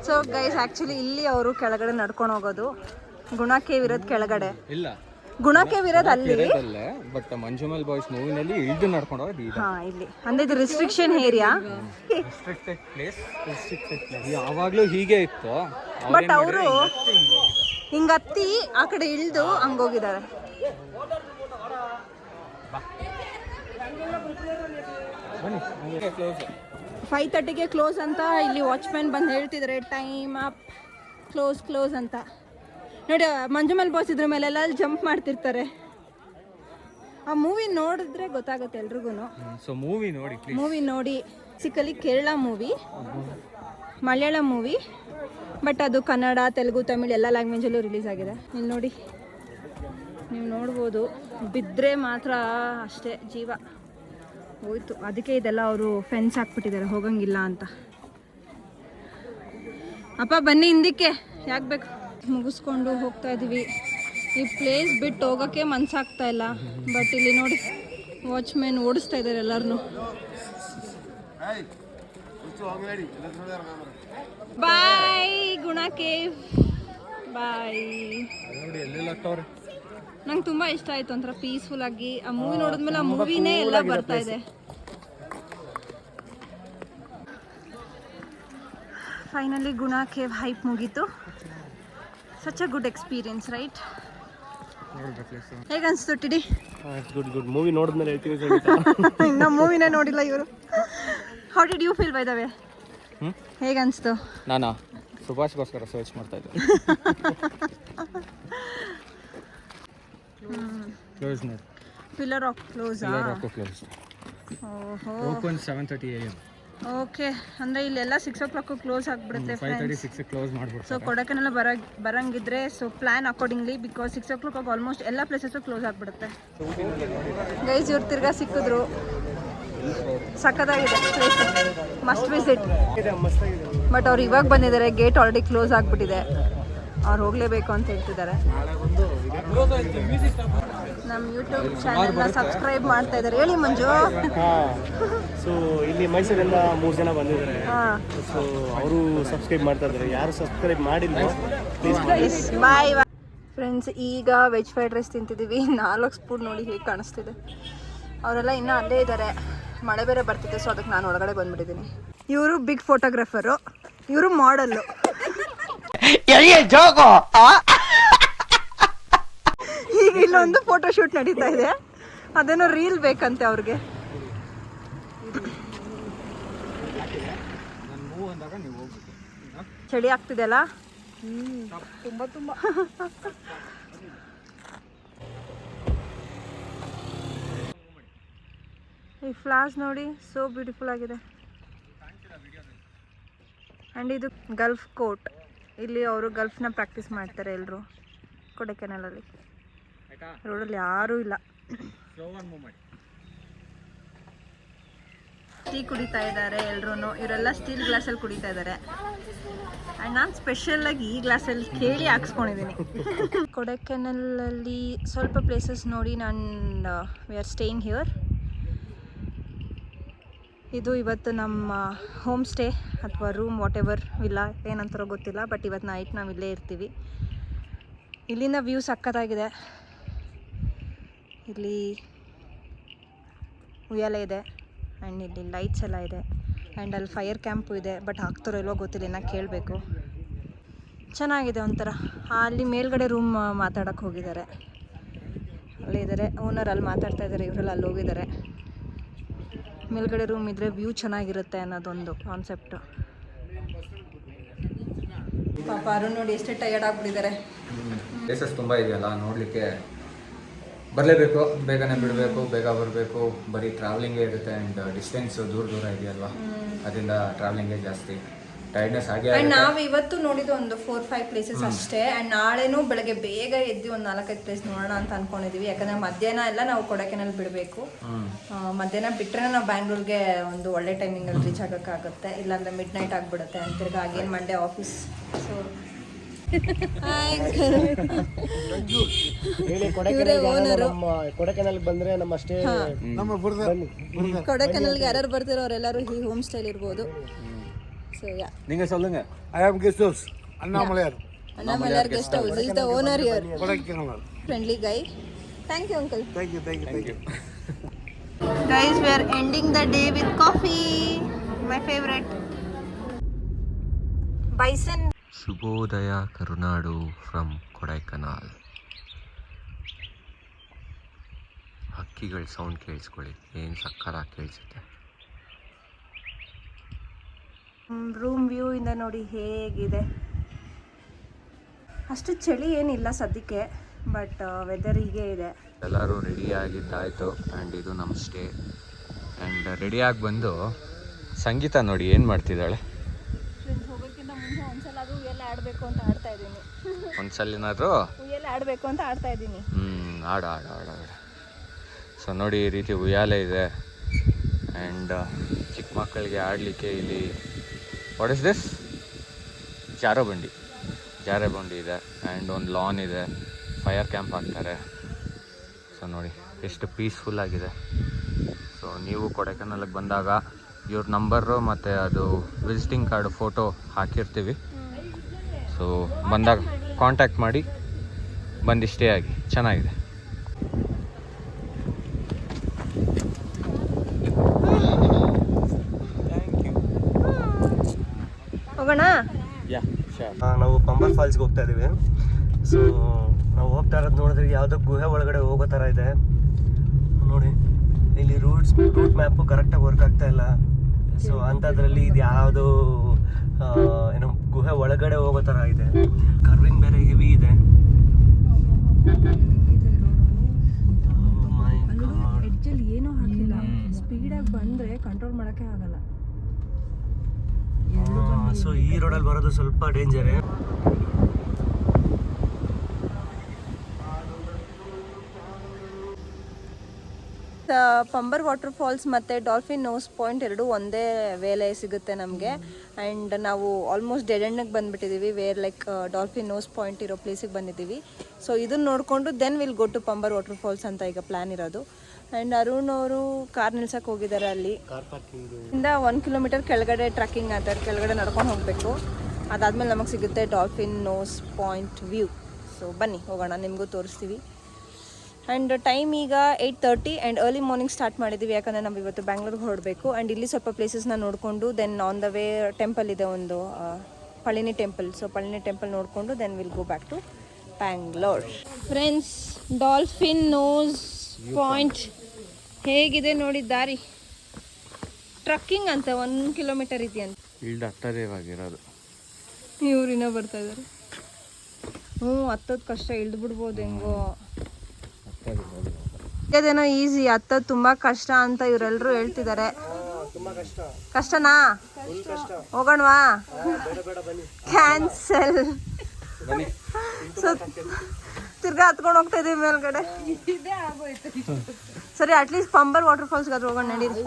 ಸೊ ಗೈಸ್, ಆ್ಯಕ್ಚುಲಿ ಇಲ್ಲಿ ಅವರು ಕೆಳಗಡೆ ನಡ್ಕೊಂಡು ಹೋಗೋದು. ಗುಣ ಕೇವ್ ಇರೋದು ಕೆಳಗಡೆ ಇಲ್ಲ, ಗುಣ ಕೇವ್ ಇರೋದು ಅಲ್ಲಿ. ಬಟ್ ಮಂಜುಮೇಲ್ ಬಾಯ್ಸ್ ಮೂವಿನಲ್ಲಿ ಇಳಿದು ನಡ್ಕೊಂಡು ಹೋಗೋದು ಇದೆ. ಇಲ್ಲಿ ಅಂದ್ರೆ ಇದು ರಿಸ್ಟ್ರಿಕ್ಷನ್ ಏರಿಯಾ, ರಿಸ್ಟ್ರಿಕ್ಟೆಡ್ ಪ್ಲೇಸ್. ಯಾವಾಗಲೂ ಹೀಗೆ ಇತ್ತು, ಬಟ್ ಅವರು ಹಿಂಗತ್ತಿ ಆ ಕಡೆ ಇಳಿದು ಹಂಗೋಗಿದ್ದಾರೆ. 5:30ಗೆ ಕ್ಲೋಸ್ ಅಂತ ಇಲ್ಲಿ ವಾಚ್ಮ್ಯಾನ್ ಬಂದು ಹೇಳ್ತಿದ್ದಾರೆ. ಟೈಮ್ ಅಪ್, ಕ್ಲೋಸ್ ಅಂತ. ನೋಡಿ, ಮಂಜುಮೇಲ್ ಬಾಯ್ಸ್ ಇದ್ರ ಮೇಲೆಲ್ಲ ಜಂಪ್ ಮಾಡ್ತಿರ್ತಾರೆ. ಆ ಮೂವಿ ನೋಡಿದ್ರೆ ಗೊತ್ತಾಗುತ್ತೆ ಎಲ್ರಿಗೂ. ಸೊ ಮೂವಿ ನೋಡಿ. ಸಿಕ್ಕಲ್ಲಿ Kerala movie, Malayalam movie, but ಅದು ಕನ್ನಡ, ತೆಲುಗು, ತಮಿಳ್ ಎಲ್ಲ ಲ್ಯಾಂಗ್ವೇಜಲ್ಲೂ ರಿಲೀಸ್ ಆಗಿದೆ. ಇಲ್ಲಿ ನೋಡಿ, ನೀವು ನೋಡ್ಬೋದು. ಬಿದ್ದರೆ ಮಾತ್ರ ಅಷ್ಟೇ ಜೀವ ಹೋಯ್ತು. ಅದಕ್ಕೆ ಇದೆಲ್ಲ ಅವರು ಫೆನ್ಸ್ ಹಾಕ್ಬಿಟ್ಟಿದ್ದಾರೆ, ಹೋಗಂಗಿಲ್ಲ ಅಂತ. ಅಪ್ಪ ಬನ್ನಿ ಹಿಂದಕ್ಕೆ, ಯಾಕೆ ಬೇಕು. ಮುಗಿಸ್ಕೊಂಡು ಹೋಗ್ತಾ ಇದ್ದೀವಿ. ಈ ಪ್ಲೇಸ್ ಬಿಟ್ಟು ಹೋಗೋಕ್ಕೆ ಮನ್ಸಾಗ್ತಾ ಇಲ್ಲ. ಬಟ್ ಇಲ್ಲಿ ನೋಡಿ, ವಾಚ್ಮ್ಯಾನ್ ಓಡಿಸ್ತಾ ಇದ್ದಾರೆ ಎಲ್ಲರನ್ನು. ಬಾಯ್ ಗುಣ ಕೇವ್, ಬಾಯ್. ನಂಗೆ ತುಂಬ ಇಷ್ಟ ಆಯಿತು, ಒಂಥರ ಪೀಸ್ಫುಲ್ ಆಗಿ. ಆ ಮೂವಿ ನೋಡಿದ್ಮೇಲೆ ಆ ಮೂವಿನೇ ಎಲ್ಲ ಬರ್ತಾ ಇದೆ. ಫೈನಲಿ ಗುಣ ಕೇವ್ ಹೈಪ್ ಮುಗೀತು. Such a good experience, right? ಹೇಗನ್ನಿಸ್ತು ಟಿಡಿ? ಗುಡ್ ಮೂವಿ ನೋಡಿದ್ಮೇಲೆ ಹೇಳ್ತೀನಿ ಸಂಗೀತ. ಇನ್ನ ಮೂವಿನೇ ನೋಡಿಲ್ಲ ಇವರು. How did you feel by the way? ಹೇಗನ್ಸ್ತು? ನಾನು ಸುಭಾಷ್ಗೋಸ್ಕರ ಸರ್ಚ್ ಮಾಡ್ತಾ ಇದ್ದೆ. ಕ್ಲೋಸ್ ನೋಡಿ. Pillar of close. ಕ್ಲೋಸ್. ಓಹೋ. Open 7:30 AM. ಓಕೆ, ಅಂದರೆ ಇಲ್ಲೆಲ್ಲ 6 o'clock ಕ್ಲೋಸ್ ಆಗಿಬಿಡುತ್ತೆ. 5:36 ಕ್ಲೋಸ್ ಮಾಡ್ಬಿಡ್ತಾರೆ. ಸೊ ಕೊಡಕೆನಲ್ಲ ಬರಂಗಿದ್ರೆ so plan accordingly, because 6 o'clock almost ಎಲ್ಲ ಪ್ಲೇಸಸ್ಸು ಕ್ಲೋಸ್ ಆಗಿಬಿಡುತ್ತೆ. ಗೈಸ್ ಇವ್ರು ತಿರ್ಗಾ ಸಿಕ್ಕಿದ್ರು. ಸಖತ್ತಾಗಿದೆ ಪ್ಲೇಸ್, ಮಸ್ಟ್ ವಿಸಿಟ್. ಬಟ್ ಅವ್ರು ಇವಾಗ ಬಂದಿದ್ದಾರೆ, ಗೇಟ್ ಆಲ್ರೆಡಿ ಕ್ಲೋಸ್ ಆಗಿಬಿಟ್ಟಿದೆ. ಅವ್ರು ಹೋಗಲೇಬೇಕು ಅಂತ ಹೇಳ್ತಿದ್ದಾರೆ. ನಮ್ಮ ಯೂಟ್ಯೂಬ್ ಚಾನೆಲ್ನ ಸಬ್ಸ್ಕ್ರೈಬ್ ಮಾಡ್ತಾ ಇದ್ದಾರೆ. ಹೇಳಿ ಮಂಜು. ಸೊ ಇಲ್ಲಿ ಮೈಸೂರಿಂದ 3 ಜನ ಬಂದಿದ್ದಾರೆ. ಸೊ ಅವರು ಸಬ್ಸ್ಕ್ರೈಬ್ ಮಾಡ್ತಾ ಇದ್ದಾರೆ. ಯಾರು ಸಬ್ಸ್ಕ್ರೈಬ್ ಮಾಡಿಲ್ಲ ಪ್ಲೀಸ್ ಬಾಯ್ ಫ್ರೆಂಡ್ಸ್. ಈಗ ವೆಜ್ ಫ್ರೈಡ್ ರೈಸ್ ತಿಂತಿದ್ದೀವಿ. 4 ಸ್ಪೂನ್ ನೋಡಿ ಹೇಗೆ ಕಾಣಿಸ್ತಿದೆ. ಅವರೆಲ್ಲ ಇನ್ನೂ ಅಲ್ಲೇ ಇದ್ದಾರೆ. ಮಳೆ ಬೇರೆ ಬರ್ತಿದೆ, ಸೊ ಅದಕ್ಕೆ ನಾನು ಒಳಗಡೆ ಬಂದ್ಬಿಟ್ಟಿದ್ದೀನಿ. ಇವರು ಬಿಗ್ ಫೋಟೋಗ್ರಾಫರು, ಇವರು ಮಾಡಲ್ಲು. ಈಗ ಇಲ್ಲೊಂದು ಫೋಟೋ ಶೂಟ್ ನಡೀತಾ ಇದೆ. ಅದೇನೋ ರೀಲ್ ಬೇಕಂತೆ ಅವ್ರಿಗೆ. ಚಳಿ ಆಗ್ತಿದೆಯಲ್ಲ ತುಂಬ. ಈ ಫ್ಲಾಸ್ ನೋಡಿ, ಸೋ ಬ್ಯೂಟಿಫುಲ್ ಆಗಿದೆ. ಆ್ಯಂಡ್ ಇದು ಗಲ್ಫ್ ಕೋರ್ಟ್. ಇಲ್ಲಿ ಅವರು ಗಲ್ಫ್ನ ಪ್ರಾಕ್ಟೀಸ್ ಮಾಡ್ತಾರೆ ಎಲ್ಲರೂ ಕೊಡೈಕೆನಾಲಲ್ಲಿ. ರೋಡಲ್ಲಿ ಯಾರೂ ಇಲ್ಲ. ಟೀ ಕುಡಿತಾ ಇದ್ದಾರೆ ಎಲ್ಲರೂ. ಇವರೆಲ್ಲ ಸ್ಟೀಲ್ ಗ್ಲಾಸಲ್ಲಿ ಕುಡಿತಾ ಇದ್ದಾರೆ. ಆ್ಯಂಡ್ ನಾನು ಸ್ಪೆಷಲಾಗಿ ಈ ಗ್ಲಾಸಲ್ಲಿ ಕೇಳಿ ಹಾಕ್ಸ್ಕೊಂಡಿದ್ದೀನಿ. ಕೊಡೈಕೆನಾಲಲ್ಲಿ ಸ್ವಲ್ಪ ಪ್ಲೇಸಸ್ ನೋಡಿ ನಾನು ವಿ ಆರ್ ಸ್ಟೇಯಿಂಗ್ ಹಿಯರ್. ಇದು ಇವತ್ತು ನಮ್ಮ ಹೋಮ್ ಸ್ಟೇ ಅಥವಾ ರೂಮ್, ವಾಟ್ ಎವರ್, ಇಲ್ಲ ಏನಂತಾರೋ ಗೊತ್ತಿಲ್ಲ. ಬಟ್ ಇವತ್ತು ನೈಟ್ ನಾವು ಇಲ್ಲೇ ಇರ್ತೀವಿ. ಇಲ್ಲಿಂದ ವ್ಯೂ ಸಖತ್ತಾಗಿದೆ. ಇಲ್ಲಿ ಉಯ್ಯಾಲೆ ಇದೆ ಆ್ಯಂಡ್ ಇಲ್ಲಿ ಲೈಟ್ಸ್ ಎಲ್ಲ ಇದೆ. ಆ್ಯಂಡ್ ಅಲ್ಲಿ ಫೈರ್ ಕ್ಯಾಂಪು ಇದೆ. ಬಟ್ ಹಾಕ್ತಾರೋ ಇಲ್ವೋ ಗೊತ್ತಿಲ್ಲ, ಇನ್ನು ಕೇಳಬೇಕು. ಚೆನ್ನಾಗಿದೆ ಒಂಥರ. ಅಲ್ಲಿ ಮೇಲ್ಗಡೆ ರೂಮ್ ಮಾತಾಡೋಕ್ಕೆ ಹೋಗಿದ್ದಾರೆ. ಅಲ್ಲೇ ಇದ್ದಾರೆ ಓನರ್, ಅಲ್ಲಿ ಮಾತಾಡ್ತಾ ಇದ್ದಾರೆ. ಇವರೆಲ್ಲ ಅಲ್ಲಿ ಹೋಗಿದ್ದಾರೆ. ಮೇಲ್ಗಡೆ ರೂಮ್ ಇದ್ದರೆ ವ್ಯೂ ಚೆನ್ನಾಗಿರುತ್ತೆ ಅನ್ನೋದೊಂದು ಕಾನ್ಸೆಪ್ಟು. ಪಾಪ ಅರುಣ್ ನೋಡಿ ಎಷ್ಟೇ ಟಯರ್ಡ್ ಆಗಿಬಿಟ್ಟಿದ್ದಾರೆ. ಪ್ಲೇಸಸ್ ತುಂಬ ಇದೆಯಲ್ಲ ನೋಡಲಿಕ್ಕೆ, ಬರಲೇಬೇಕು, ಬೇಗನೆ ಬಿಡಬೇಕು, ಬೇಗ ಬರಬೇಕು. ಬರೀ ಟ್ರಾವೆಲಿಂಗೇ ಇರುತ್ತೆ. ಆ್ಯಂಡ್ ಡಿಸ್ಟೆನ್ಸು ದೂರ ಇದೆಯಲ್ವ, ಅದರಿಂದ ಟ್ರಾವೆಲಿಂಗೇ ಜಾಸ್ತಿ. ಟೈರ್ಡ್ನೆಸ್ ಆಗಿ. ಆ್ಯಂಡ್ ನಾವು ಇವತ್ತು ನೋಡಿದ್ದು ಒಂದು 4-5 ಪ್ಲೇಸಸ್ ಅಷ್ಟೇ. ಆ್ಯಂಡ್ ನಾಳೆನೂ ಬೆಳಗ್ಗೆ ಬೇಗ ಎದ್ದು ಒಂದು 4-5 ಪ್ಲೇಸ್ ನೋಡೋಣ ಅಂತ ಅಂದ್ಕೊಂಡಿದ್ದೀವಿ. ಯಾಕಂದರೆ ಮಧ್ಯಾಹ್ನ ಎಲ್ಲ ನಾವು ಕೊಡೈಕೆನಾಲ್ ಬಿಡಬೇಕು. ಮಧ್ಯಾಹ್ನ ಬಿಟ್ಟರೆ ನಾವು ಬ್ಯಾಂಗ್ಳೂರ್ಗೆ ಒಂದು ಒಳ್ಳೆ ಟೈಮಿಂಗಲ್ಲಿ ರೀಚ್ ಆಗೋಕ್ಕಾಗುತ್ತೆ. ಇಲ್ಲಾಂದರೆ ಮಿಡ್ ನೈಟ್ ಆಗಿಬಿಡುತ್ತೆ. ಅಂತ ತಿರ್ಗಿ ಆಗೇನು ಮಂಡೇ ಆಫೀಸ್. ಸೊ ಕೊಡೈಕೆನಾಲ್ಗೆ ಬಂದರೆ ನಮ್ಮ ಅಷ್ಟೇ. ಕೊಡೈಕೆನಾಲ್ಗೆ ಯಾರು ಬರ್ತಿರೋ ಅವರೆಲ್ಲರೂ ಈ ಹೋಮ್ ಸ್ಟೈಲ್ ಇರ್ಬೋದು. So yeah. Ninga solunga. I am guest house. Annamaliyar. Annamaliyar guest house. He is the owner here. Kodaikanal. Friendly guy. Thank you, uncle. Thank you. Guys, we are ending the day with coffee. My favorite. Bison. ಶುಭೋದಯ ಕರುನಾಡು from Kodaikanal. ಹಕ್ಕಿಗಳ sound ಕೇಳಿಸ್ಕೊಳ್ಳಿ, ಏನು ಸಕ್ಕತ್ತಾಗಿ ಕೇಳಿಸುತ್ತೆ. Room view ಇಂದ ನೋಡಿ ಹೇಗಿದೆ. ಅಷ್ಟು ಚಳಿ ಏನಿಲ್ಲ ಸದ್ಯಕ್ಕೆ, ಬಟ್ ವೆದರ್ ಹೀಗೆ ಇದೆ. ಎಲ್ಲರೂ ರೆಡಿಯಾಗಿದ್ದಾಯಿತು. ಆ್ಯಂಡ್ ಇದು ನಮ್ಮ ಸ್ಟೇ. ಆ್ಯಂಡ್ ರೆಡಿಯಾಗಿ ಬಂದು ಸಂಗೀತ ನೋಡಿ ಏನು ಮಾಡ್ತಿದ್ದಾಳೆ. ಹೋಗೋಕ್ಕಿಂತ ಮುಂಚೆ ಒಂದ್ಸಲ ಉಯ್ಯಲ್ಲ ಆಡಬೇಕು ಅಂತ ಆಡ್ತಾ ಇದ್ದೀನಿ. ಒಂದ್ಸಲಿನಾದ್ರು ಉಯ್ಯಲ್ಲ ಆಡಬೇಕು ಅಂತ ಆಡ್ತಾ ಇದ್ದೀನಿ. ಆಡ. ಸೊ ನೋಡಿ ಈ ರೀತಿ ಉಯ್ಯಾಲೆ ಇದೆ. ಆ್ಯಂಡ್ ಚಿಕ್ಕ ಮಕ್ಕಳಿಗೆ ಆಡಲಿಕ್ಕೆ ಇಲ್ಲಿ ವಾಟ್ ಇಸ್ ದಿಸ್, ಜಾರೆ ಬಂಡಿ ಇದೆ. ಆ್ಯಂಡ್ ಒಂದು ಲಾನ್ ಇದೆ. ಫೈರ್ ಕ್ಯಾಂಪ್ ಹಾಕ್ತಾರೆ. ಸೊ ನೋಡಿ ಎಷ್ಟು ಪೀಸ್ಫುಲ್ ಆಗಿದೆ. ಸೊ ನೀವು ಕೊಡೈಕೆನಾಲ್ಗೆ ಬಂದಾಗ ಇವ್ರ ನಂಬರು ಮತ್ತು ಅದು ವಿಸಿಟಿಂಗ್ ಕಾರ್ಡು ಫೋಟೋ ಹಾಕಿರ್ತೀವಿ. ಸೊ ಬಂದಾಗ ಕಾಂಟ್ಯಾಕ್ಟ್ ಮಾಡಿ ಬಂದು ಸ್ಟೇ ಆಗಿ. ಚೆನ್ನಾಗಿದೆ. ಹೋಗೋಣ. ನಾವು ಪಂಬಲ್ ಫಾಲ್ಸ್ಗೆ ಹೋಗ್ತಾ ಇದ್ದೀವಿ. ಸೊ ನಾವು ಹೋಗ್ತಾ ಇರೋದು ನೋಡಿದ್ರೆ ಯಾವುದೋ ಗುಹೆ ಒಳಗಡೆ ಹೋಗೋ ಥರ ಇದೆ. ನೋಡಿ ಇಲ್ಲಿ ರೂಟ್ ಮ್ಯಾಪು ಕರೆಕ್ಟಾಗಿ ವರ್ಕ್ ಆಗ್ತಾ ಇಲ್ಲ. ಸೊ ಅಂಥದ್ರಲ್ಲಿ ಇದು ಯಾವುದೋ ಏನೋ ಗುಹೆ ಒಳಗಡೆ ಹೋಗೋ ಥರ ಇದೆ. ಕರ್ವಿಂಗ್ ಬೇರೆ ಹೆವಿ ಇದೆ. ಎಡ್ಜಲ್ಲಿ ಏನೂ ಹಾಕಿಲ್ಲ, ಸ್ಪೀಡಾಗಿ ಬಂದರೆ ಕಂಟ್ರೋಲ್ ಮಾಡೋಕ್ಕೆ ಆಗಲ್ಲ. ಸೊ ಈ ರೋಡಲ್ಲಿ ಬರೋದು ಸ್ವಲ್ಪ ಡೇಂಜರೇ. ಪಂಬರ್ ವಾಟರ್ ಫಾಲ್ಸ್ ಮತ್ತು ಡಾಲ್ಫಿನ್ ನೋಸ್ ಪಾಯಿಂಟ್ ಎರಡು ಒಂದೇ ವೇಳೆ ಸಿಗುತ್ತೆ ನಮಗೆ. ಆ್ಯಂಡ್ ನಾವು ಆಲ್ಮೋಸ್ಟ್ ಡೆಡ್ ಎಂಡಿಗೆ ಬಂದುಬಿಟ್ಟಿದ್ದೀವಿ, where like dolphin nose point ಇರೋ ಪ್ಲೇಸಿಗೆ ಬಂದಿದ್ದೀವಿ. ಸೊ ಇದನ್ನು ನೋಡಿಕೊಂಡು then will go to Pambar water falls ಅಂತ ಈಗ ಪ್ಲ್ಯಾನ್ ಇರೋದು. ಆ್ಯಂಡ್ ಅರುಣ್ ಅವರು ಕಾರ್ ನಿಲ್ಸಕ್ಕೆ ಹೋಗಿದ್ದಾರೆ. ಅಲ್ಲಿ ಇಂದ 1 ಕಿಲೋಮೀಟರ್ ಕೆಳಗಡೆ ಟ್ರಕ್ಕಿಂಗ್ ಅಂತ ಕೆಳಗಡೆ ನಡ್ಕೊಂಡು ಹೋಗಬೇಕು. ಅದಾದಮೇಲೆ ನಮಗೆ ಸಿಗುತ್ತೆ dolphin nose point view. So ಬನ್ನಿ ಹೋಗೋಣ, ನಿಮಗೂ ತೋರಿಸ್ತೀವಿ. ಆ್ಯಂಡ್ ಟೈಮ್ ಈಗ 8:30 ಆ್ಯಂಡ್ ಅರ್ಲಿ ಮಾರ್ನಿಂಗ್ ಸ್ಟಾರ್ಟ್ ಮಾಡಿದ್ದೀವಿ, ಯಾಕಂದರೆ ನಾವು ಇವತ್ತು ಬ್ಯಾಂಗ್ಳೂರ್ಗೆ ಹೊರಡಬೇಕು. ಆ್ಯಂಡ್ ಇಲ್ಲಿ ಸ್ವಲ್ಪ ಪ್ಲೇಸಸ್ನ ನೋಡಿಕೊಂಡು then on the way temple ಇದೆ ಒಂದು, Palani temple. So Palani temple ನೋಡಿಕೊಂಡು then will go back to Bangalore. Friends, dolphin nose point ಹೇಗಿದೆ ನೋಡಿ ದಾರಿ. ಟ್ರಕ್ಕಿಂಗ್ ಅಂತ 1 ಕಿಲೋಮೀಟರ್ ಇದೆಯಂತ. ಇಲ್ದ ಹತ್ತದೇ ಇವಾಗಿರೋದು. ಇವ್ರಿನ ಬರ್ತಾ ಇದ್ದಾರೆ. ಹತ್ತೋದು ಕಷ್ಟ, ಇಳ್ದು ಬಿಡ್ಬೋದು ಹೆಂಗೋ. ಅದೇನೋ ಈಸಿ, ಹತ್ತೋದು ತುಂಬ ಕಷ್ಟ ಅಂತ ಇವರೆಲ್ಲರೂ ಹೇಳ್ತಿದ್ದಾರೆ. ಕಷ್ಟನಾ? ಹೋಗೋಣವಾ? ಕ್ಯಾನ್ಸಲ್. ಸೊ ತಿರ್ಗಾ ಹತ್ಕೊಂಡು ಹೋಗ್ತಾ ಇದೀವಿ ಮೇಲ್ಗಡೆ. ಸರಿ, ಅಟ್ಲೀಸ್ಟ್ ಪಂಬರ್ ವಾಟರ್ ಫಾಲ್ಸ್ಗೆ ಅದು ಹೋಗೋಣ ನಡೀರಿ.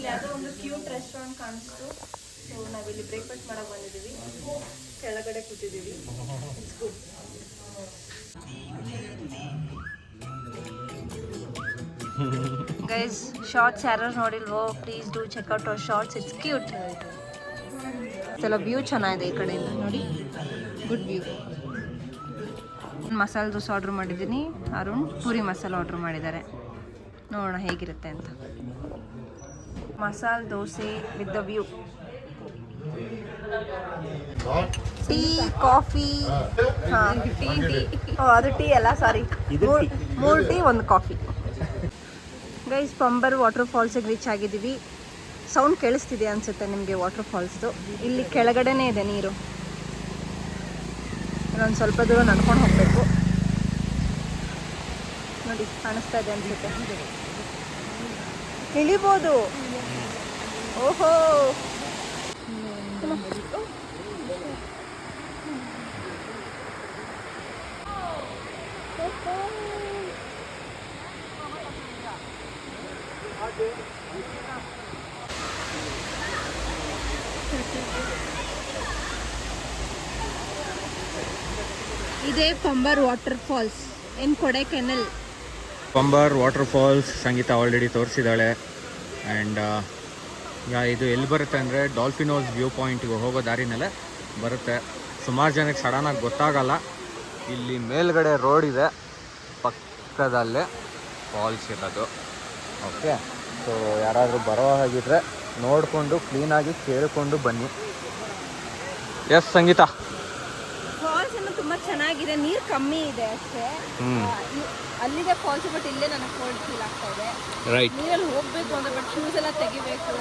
ಯಾವುದೋ ಒಂದು ಕ್ಯೂಟ್ ರೆಸ್ಟೋರೆಂಟ್ ಕಾಣಿಸ್ತು. ಸೊ ನಾವಿಲ್ಲಿ ಬ್ರೇಕ್ಫಾಸ್ಟ್ ಮಾಡಕ್ಕೆ ಬಂದಿದ್ದೀವಿ, ಕೆಳಗಡೆ ಕೂತಿದ್ದೀವಿ. It's good. ಗೈಸ್, ಶಾರ್ಟ್ಸ್ ಯಾರು ನೋಡಿಲ್ವೋ please do check out our shorts, it's cute. ಎಲ್ಲ ವ್ಯೂ ಚೆನ್ನಾಗಿದೆ ಈ ಕಡೆಯಿಂದ ನೋಡಿ, good view. Masala dosa order ಮಾಡಿದ್ದೀನಿ, ಅರುಣ್ ಪೂರಿ ಮಸಾಲೆ ಆರ್ಡ್ರ್ ಮಾಡಿದ್ದಾರೆ. ನೋಡೋಣ ಹೇಗಿರುತ್ತೆ ಅಂತ. Masala dosa with the view. Tea, coffee. ಹಾಂ, ಟೀ. ಅದು ಟೀ ಅಲ್ಲ, sorry, 3 tea 1 coffee. Guys, Pambar water ಫಾಲ್ಸಿಗೆ ರೀಚ್ ಆಗಿದ್ದೀವಿ. ಸೌಂಡ್ ಕೇಳಿಸ್ತಿದೆ ಅನಿಸುತ್ತೆ ನಿಮಗೆ ವಾಟರ್ ಫಾಲ್ಸ್ದು. ಇಲ್ಲಿ ಕೆಳಗಡೆನೇ ಇದೆ ನೀರು. ಇನ್ನೊಂದು ಸ್ವಲ್ಪ ದೂರ ನಡ್ಕೊಂಡು ಹೋಗಬೇಕು. ನೋಡಿ, ಕಾಣಿಸ್ತಾ ಇದೆ ಅನಿಸುತ್ತೆ. ಇಳಿಬೋದು. ಓಹೋ, ಇದೇ Pambar water falls in Kodaikanal. Pambar water falls Sangeetha already ತೋರಿಸಿದ್ದಾಳೆ. ಆ್ಯಂಡ್ ಇದು ಎಲ್ಲಿ ಬರುತ್ತೆ ಅಂದರೆ ಡಾಲ್ಫಿನೋಸ್ ವ್ಯೂ ಪಾಯಿಂಟ್ಗೆ ಹೋಗೋ ದಾರಿನಲ್ಲೇ ಬರುತ್ತೆ. ಸುಮಾರು ಜನಕ್ಕೆ ಸಡನ್ನಾಗಿ ಗೊತ್ತಾಗಲ್ಲ. ಇಲ್ಲಿ ಮೇಲ್ಗಡೆ ರೋಡ್ ಇದೆ, ಪಕ್ಕದಲ್ಲೇ ಫಾಲ್ಸ್ ಇರೋದು. ಓಕೆ, ಸೊ ಯಾರಾದರೂ ಬರೋ ಹಾಗಿದ್ರೆ ನೋಡಿಕೊಂಡು ಕ್ಲೀನಾಗಿ ಕೇಳಿಕೊಂಡು ಬನ್ನಿ. ಎಸ್ ಸಂಗೀತ, ಫಾಲ್ಸ್ ಏನು ತುಂಬ ಚೆನ್ನಾಗಿದೆ, ನೀರು ಕಮ್ಮಿ ಇದೆ ಅಷ್ಟೇ. ಅಲ್ಲಿದೆ ಫಾಲ್ಸ್, ಬಟ್ ಇಲ್ಲೇ ನನಗೆ ಕೋಲ್ಡ್ ಫೀಲ್ ಆಗ್ತಾ ಇದೆ. ರೈಟ್, ನೀರಲ್ಲಿ ಹೋಗಬೇಕು ಅಂದ್ರೆ ಬಟ್ ಶೂಸ್ ಎಲ್ಲ ತೆಗಿಬೇಕು.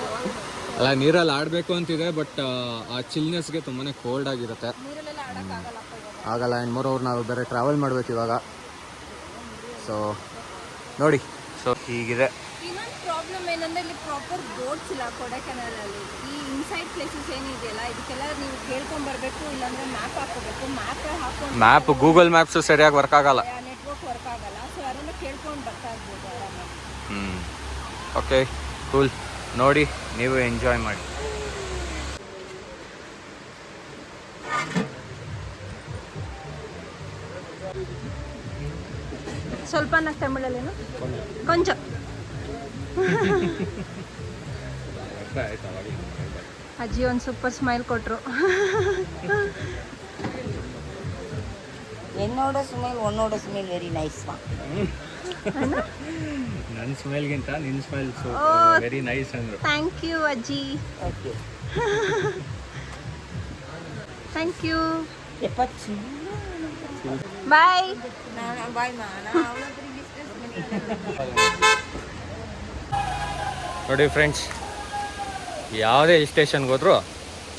ಅಲ್ಲ, ನೀರಲ್ಲಿ ಆಡಬೇಕು ಅಂತಿದೆ, ಬಟ್ ಆ ಚಿಲ್ನೆಸ್ಗೆ ತುಂಬಾ ಕೋಲ್ಡ್ ಆಗಿರುತ್ತೆ, ನೀರಲ್ಲೆಲ್ಲ ಆಡೋಕ್ಕಾಗಲ್ಲ. ಆಗಲ್ಲ. ಆ್ಯಂಡ್ ಮೋರ್ ನಾವು ಬೇರೆ ಟ್ರಾವೆಲ್ ಮಾಡಬೇಕು ಇವಾಗ. ಸೊ ನೋಡಿ, ಸೊ ಹೀಗಿದೆ. ಇನ್ನೊಂದು ಪ್ರಾಬ್ಲಮ್ ಏನಂದ್ರೆ ಇಲ್ಲಿ ಪ್ರಾಪರ್ ಬೋಟ್ಸ್ ಇಲ್ಲ ಕೊಡೈಕೆನಾಲಲ್ಲಿ. ಈ ಇನ್ಸೈಡ್ ಪ್ಲೇಸಸ್ ಏನಿದೆಯಲ್ಲ ಇದಕ್ಕೆಲ್ಲ ನೀವು ಕೇಳ್ಕೊಂಡು ಬರಬೇಕು, ಇಲ್ಲಾಂದ್ರೆ ಮ್ಯಾಪ್ ಹಾಕೋಬೇಕು. ಮ್ಯಾಪ್ ಗೂಗಲ್ ಮ್ಯಾಪ್ಸು ಸರಿಯಾಗಿ ವರ್ಕ್ ಆಗಲ್ಲ, ನೆಟ್ವರ್ಕ್ ವರ್ಕ್ ಆಗಲ್ಲ. ಸೊ ಅದನ್ನ ಕೇಳ್ಕೊಂಡು ಬರ್ತಾ ಇರ್ಬೋದು ಆರಾಮಾಗಿ. Okay, cool. ನೋಡಿ, ನೀವು ಎಂಜಾಯ್ ಮಾಡಿ. ಸ್ವಲ್ಪ ನಾ ತಮಿಳಲ್ಲೇನು ಕೊಂಚ. ಅಜ್ಜಿ ಒಂದು ಸೂಪರ್ ಸ್ಮೈಲ್ ಕೊಟ್ಟರು. என்னோட ஸ்மைல் உன்னோட ஸ்மைல் வெரி நைஸ் மா. ನನ್ನ ಸ್ಮೈಲ್ಗಿಂತ ನಿನ್ನ ಸ್ಮೈಲ್ ವೆರಿ ನೈಸ್ ಅಂದರು. ಥ್ಯಾಂಕ್ ಯು ಅಜ್ಜಿ. ஓகே. ಥ್ಯಾಂಕ್ ಯು ಎಪ್ಪತ್ತು ಬಾಯ್. ನಾನು ಬಾಯ್ ನಾನು ಅವಳ ನೋಡಿ ಫ್ರೆಂಡ್ಸ್, ಯಾವುದೇ ಹಿಲ್ ಸ್ಟೇಷನ್ಗೆ ಹೋದ್ರು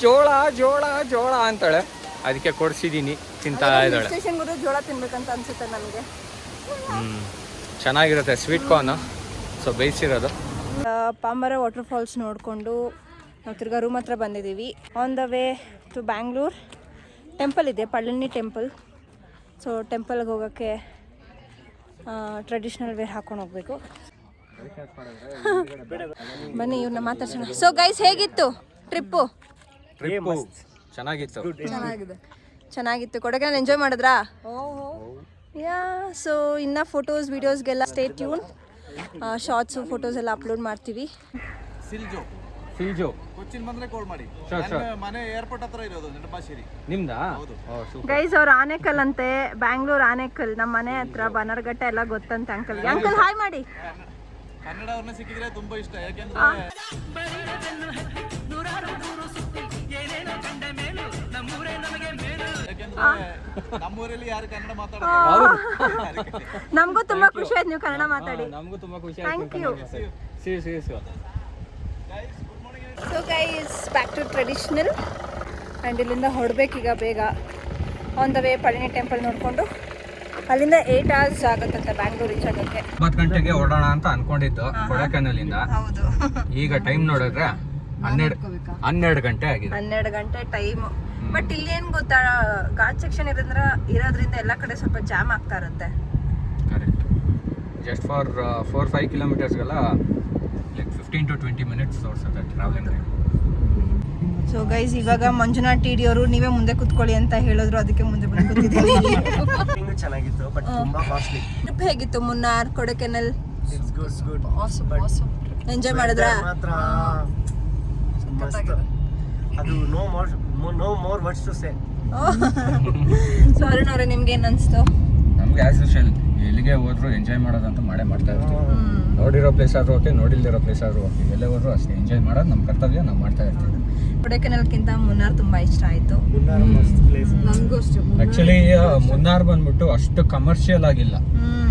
ಜೋಳ ಜೋಳ ಜೋಳ ಅಂತಾಳೆ. ಅದಕ್ಕೆ ಕೊಡಿಸಿದ್ದೀನಿ, ತಿಂತಾ ಇದ್ದಾಳೆ. ಸ್ಟೇಷನ್ಗೆ ಹೋದ್ರೆ ಜೋಳ ತಿನ್ಬೇಕಂತ ಅನ್ಸುತ್ತೆ ನನಗೆ. ಚೆನ್ನಾಗಿರುತ್ತೆ ಸ್ವೀಟ್ ಕಾರ್ನ್. ಸೊ ಬೇಯಿಸಿರೋದು. ಪಾಂಬರ ವಾಟರ್ ಫಾಲ್ಸ್ ನೋಡಿಕೊಂಡು ನಾವು ತಿರ್ಗಾ ರೂಮ್ ಹತ್ರ ಬಂದಿದ್ದೀವಿ. On the way to Bangalore. Temple ಇದೆ, ಪಳನಿ ಟೆಂಪಲ್. ಸೊ ಟೆಂಪಲ್ಗೆ ಹೋಗೋಕ್ಕೆ ಟ್ರೆಡಿಷ್ನಲ್ ವೇರ್ ಹಾಕೊಂಡು ಹೋಗಬೇಕು. ಬನ್ನಿ ಇವ್ರನ್ನ ಮಾತಾಡ್ಸೋಣ. ಸೊ ಗೈಸ್, ಹೇಗಿತ್ತು ಟ್ರಿಪ್ಪು? ಚೆನ್ನಾಗಿತ್ತು. ಚೆನ್ನಾಗಿತ್ತು. ಕೊಡಗಿನಲ್ಲಿ ಎಂಜಾಯ್ ಮಾಡಿದ್ರಾ? ಯಾ. ಸೊ ಇನ್ನು ಫೋಟೋಸ್ ವೀಡಿಯೋಸ್ಗೆಲ್ಲ ಸ್ಟೇ ಟ್ಯೂನ್. ಶಾರ್ಟ್ಸು ಫೋಟೋಸ್ ಎಲ್ಲ ಅಪ್ಲೋಡ್ ಮಾಡ್ತೀವಿ. ಫಿಲ್ಜೋ ಕೊಚ್ಚಿನ್ ಬಂದ್ರೆ ಕಾಲ್ ಮಾಡಿ. ಮನೆ ಏರ್ಪೋರ್ಟ್ ಹತ್ರ ಇರೋದು ನೆನಪಾಶಿರಿ. ನಿಮ್ದಾ? ಗೈಸ್, ಅವ್ರು ಆನೇಕಲ್ ಅಂತೆ, ಬ್ಯಾಂಗ್ಳೂರ್ ಆನೇಕಲ್. ನಮ್ಮ ಮನೆ ಹತ್ರ ಬನರ್ಘಟ್ಟ ಎಲ್ಲ ಗೊತ್ತಂತೆ ಅಂಕಲ್ಗೆ. ಅಂಕಲ್ ಹಾಯ್ ಮಾಡಿ. ಕನ್ನಡ ಅವ್ರನ್ನ ಸಿಕ್ಕಿದ್ರೆ ತುಂಬಾ ಇಷ್ಟ, ಯಾಕೆಂದ್ರೆ ನಮ್ಮೂರಲ್ಲಿ ಯಾರು ಕನ್ನಡ ಮಾತಾಡೋದು. ನಮಗೂ ತುಂಬಾ ಖುಷಿ ಆಯ್ತು ನೀವು ಕನ್ನಡ ಮಾತಾಡಿ. ನಮಗೂ ತುಂಬಾ ಖುಷಿ ಥ್ಯಾಂಕ್ ಯು. ಆಯ್ತು. So guys, back to traditional. And ಇಲ್ಲಿಂದ ಹೊರಬೇಕೀಗ ಬೇಗ. On the way Palani temple ನೋಡಿಕೊಂಡು ಅಲ್ಲಿಂದ 8 hours ಆಗುತ್ತಂತೆ ಬ್ಯಾಂಗ್ಳೂರ್ ರೀಚ್ ಆಗೋಕ್ಕೆ. 9 ಗಂಟೆಗೆ ಹೊರಡೋಣ ಅಂತ ಅನ್ಕೊಂಡಿದ್ದು ಕೊಡೈಕೆನಾಲಿಂದ. ಹೌದು. ಈಗ ಟೈಮ್ ನೋಡಿದ್ರೆ 12 ಗಂಟೆ ಆಗಿದೆ. 12 ಗಂಟೆ ಟೈಮು. ಬಟ್ ಇಲ್ಲಿ ಏನು ಗೊತ್ತಾ, ಘಾಟ್ ಸೆಕ್ಷನ್ ಇರೋದ್ರಿಂದ ಎಲ್ಲ ಕಡೆ ಸ್ವಲ್ಪ ಜಾಮ್ ಆಗ್ತಾ ಇರುತ್ತೆ. ಕರೆಕ್ಟ್. ಜಸ್ಟ್ ಫಾರ್ 4-5 ಕಿಲೋಮೀಟರ್ಸ್ಗೆಲ್ಲ ಲೈಕ್ 15 to 20 minutes ತೋರಿಸುತ್ತೆ ಟ್ರಾವೆಲಿಂಗ್ ಟೈಮ್. ಸೊ ಗೈಸ್, ಇವಾಗ ಮಂಜುನಾಥ್ ಟಿ ಡಿ ಅವರು ನೀವೇ ಮುಂದೆ ಕುತ್ಕೊಳ್ಳಿ ಅಂತ ಹೇಳಿದ್ರು, ಅದಕ್ಕೆ ಮುಂದೆ ಬಂದು ಕೂತಿದ್ದೀನಿ. ಚೆನ್ನಾಗಿತ್ತು, ಬಟ್ ತುಂಬಾ ಕಾಸ್ಟ್ಲಿ. ಟ್ರಿಪ್ ಹೇಗಿತ್ತು? Munnar, Kodaikanal it's good. Enjoy ಮಾಡಿದ್ರಾ? ಮಾತ್ರ ಮಸ್ತ್. ಅದು no more words to say. So Arun ಅವರೇ, ನಿಮ್ಗೆ ಏನು ಅನಿಸ್ತು? ನಮ್ಗೆ ಆಸ್ ಯೂಶುವಲ್ ಎಲ್ಲಿಗೆ ಹೋದ್ರು ಎಂಜಾಯ್ ಮಾಡೋದಂತ ಮಾಡ್ತಾ ಇರ್ತೀವಿ. ನೋಡಿರೋ ಪ್ಲೇಸ್ ಆದ್ರೂ ಓಕೆ, ನೋಡಿಲ್ದಿರೋ ಪ್ಲೇಸ್ ಆದ್ರೂ ಓಕೆ, ಎಲ್ಲೇ ಹೋದ್ರು ಅಷ್ಟೇ ಎಂಜಾಯ್ ಮಾಡೋದು ನಮ್ಮ ಕರ್ತವ್ಯ, ನಾವು ಮಾಡ್ತಾ ಇರ್ತೀವಿ. ಕೊಡೈಕೆನಾಲ್ಗಿಂತ ಮುನ್ನಾರ್ ತುಂಬಾ ಇಷ್ಟ ಆಯ್ತು. ಮಸ್ತ್ ಪ್ಲೇಸ್. ನನಗೂ ಅಷ್ಟೇ. ಆಕ್ಚುಲಿ ಮುನ್ನಾರ್ ಬಂದ್ಬಿಟ್ಟು ಅಷ್ಟು ಕಮರ್ಷಿಯಲ್ ಆಗಿಲ್ಲ.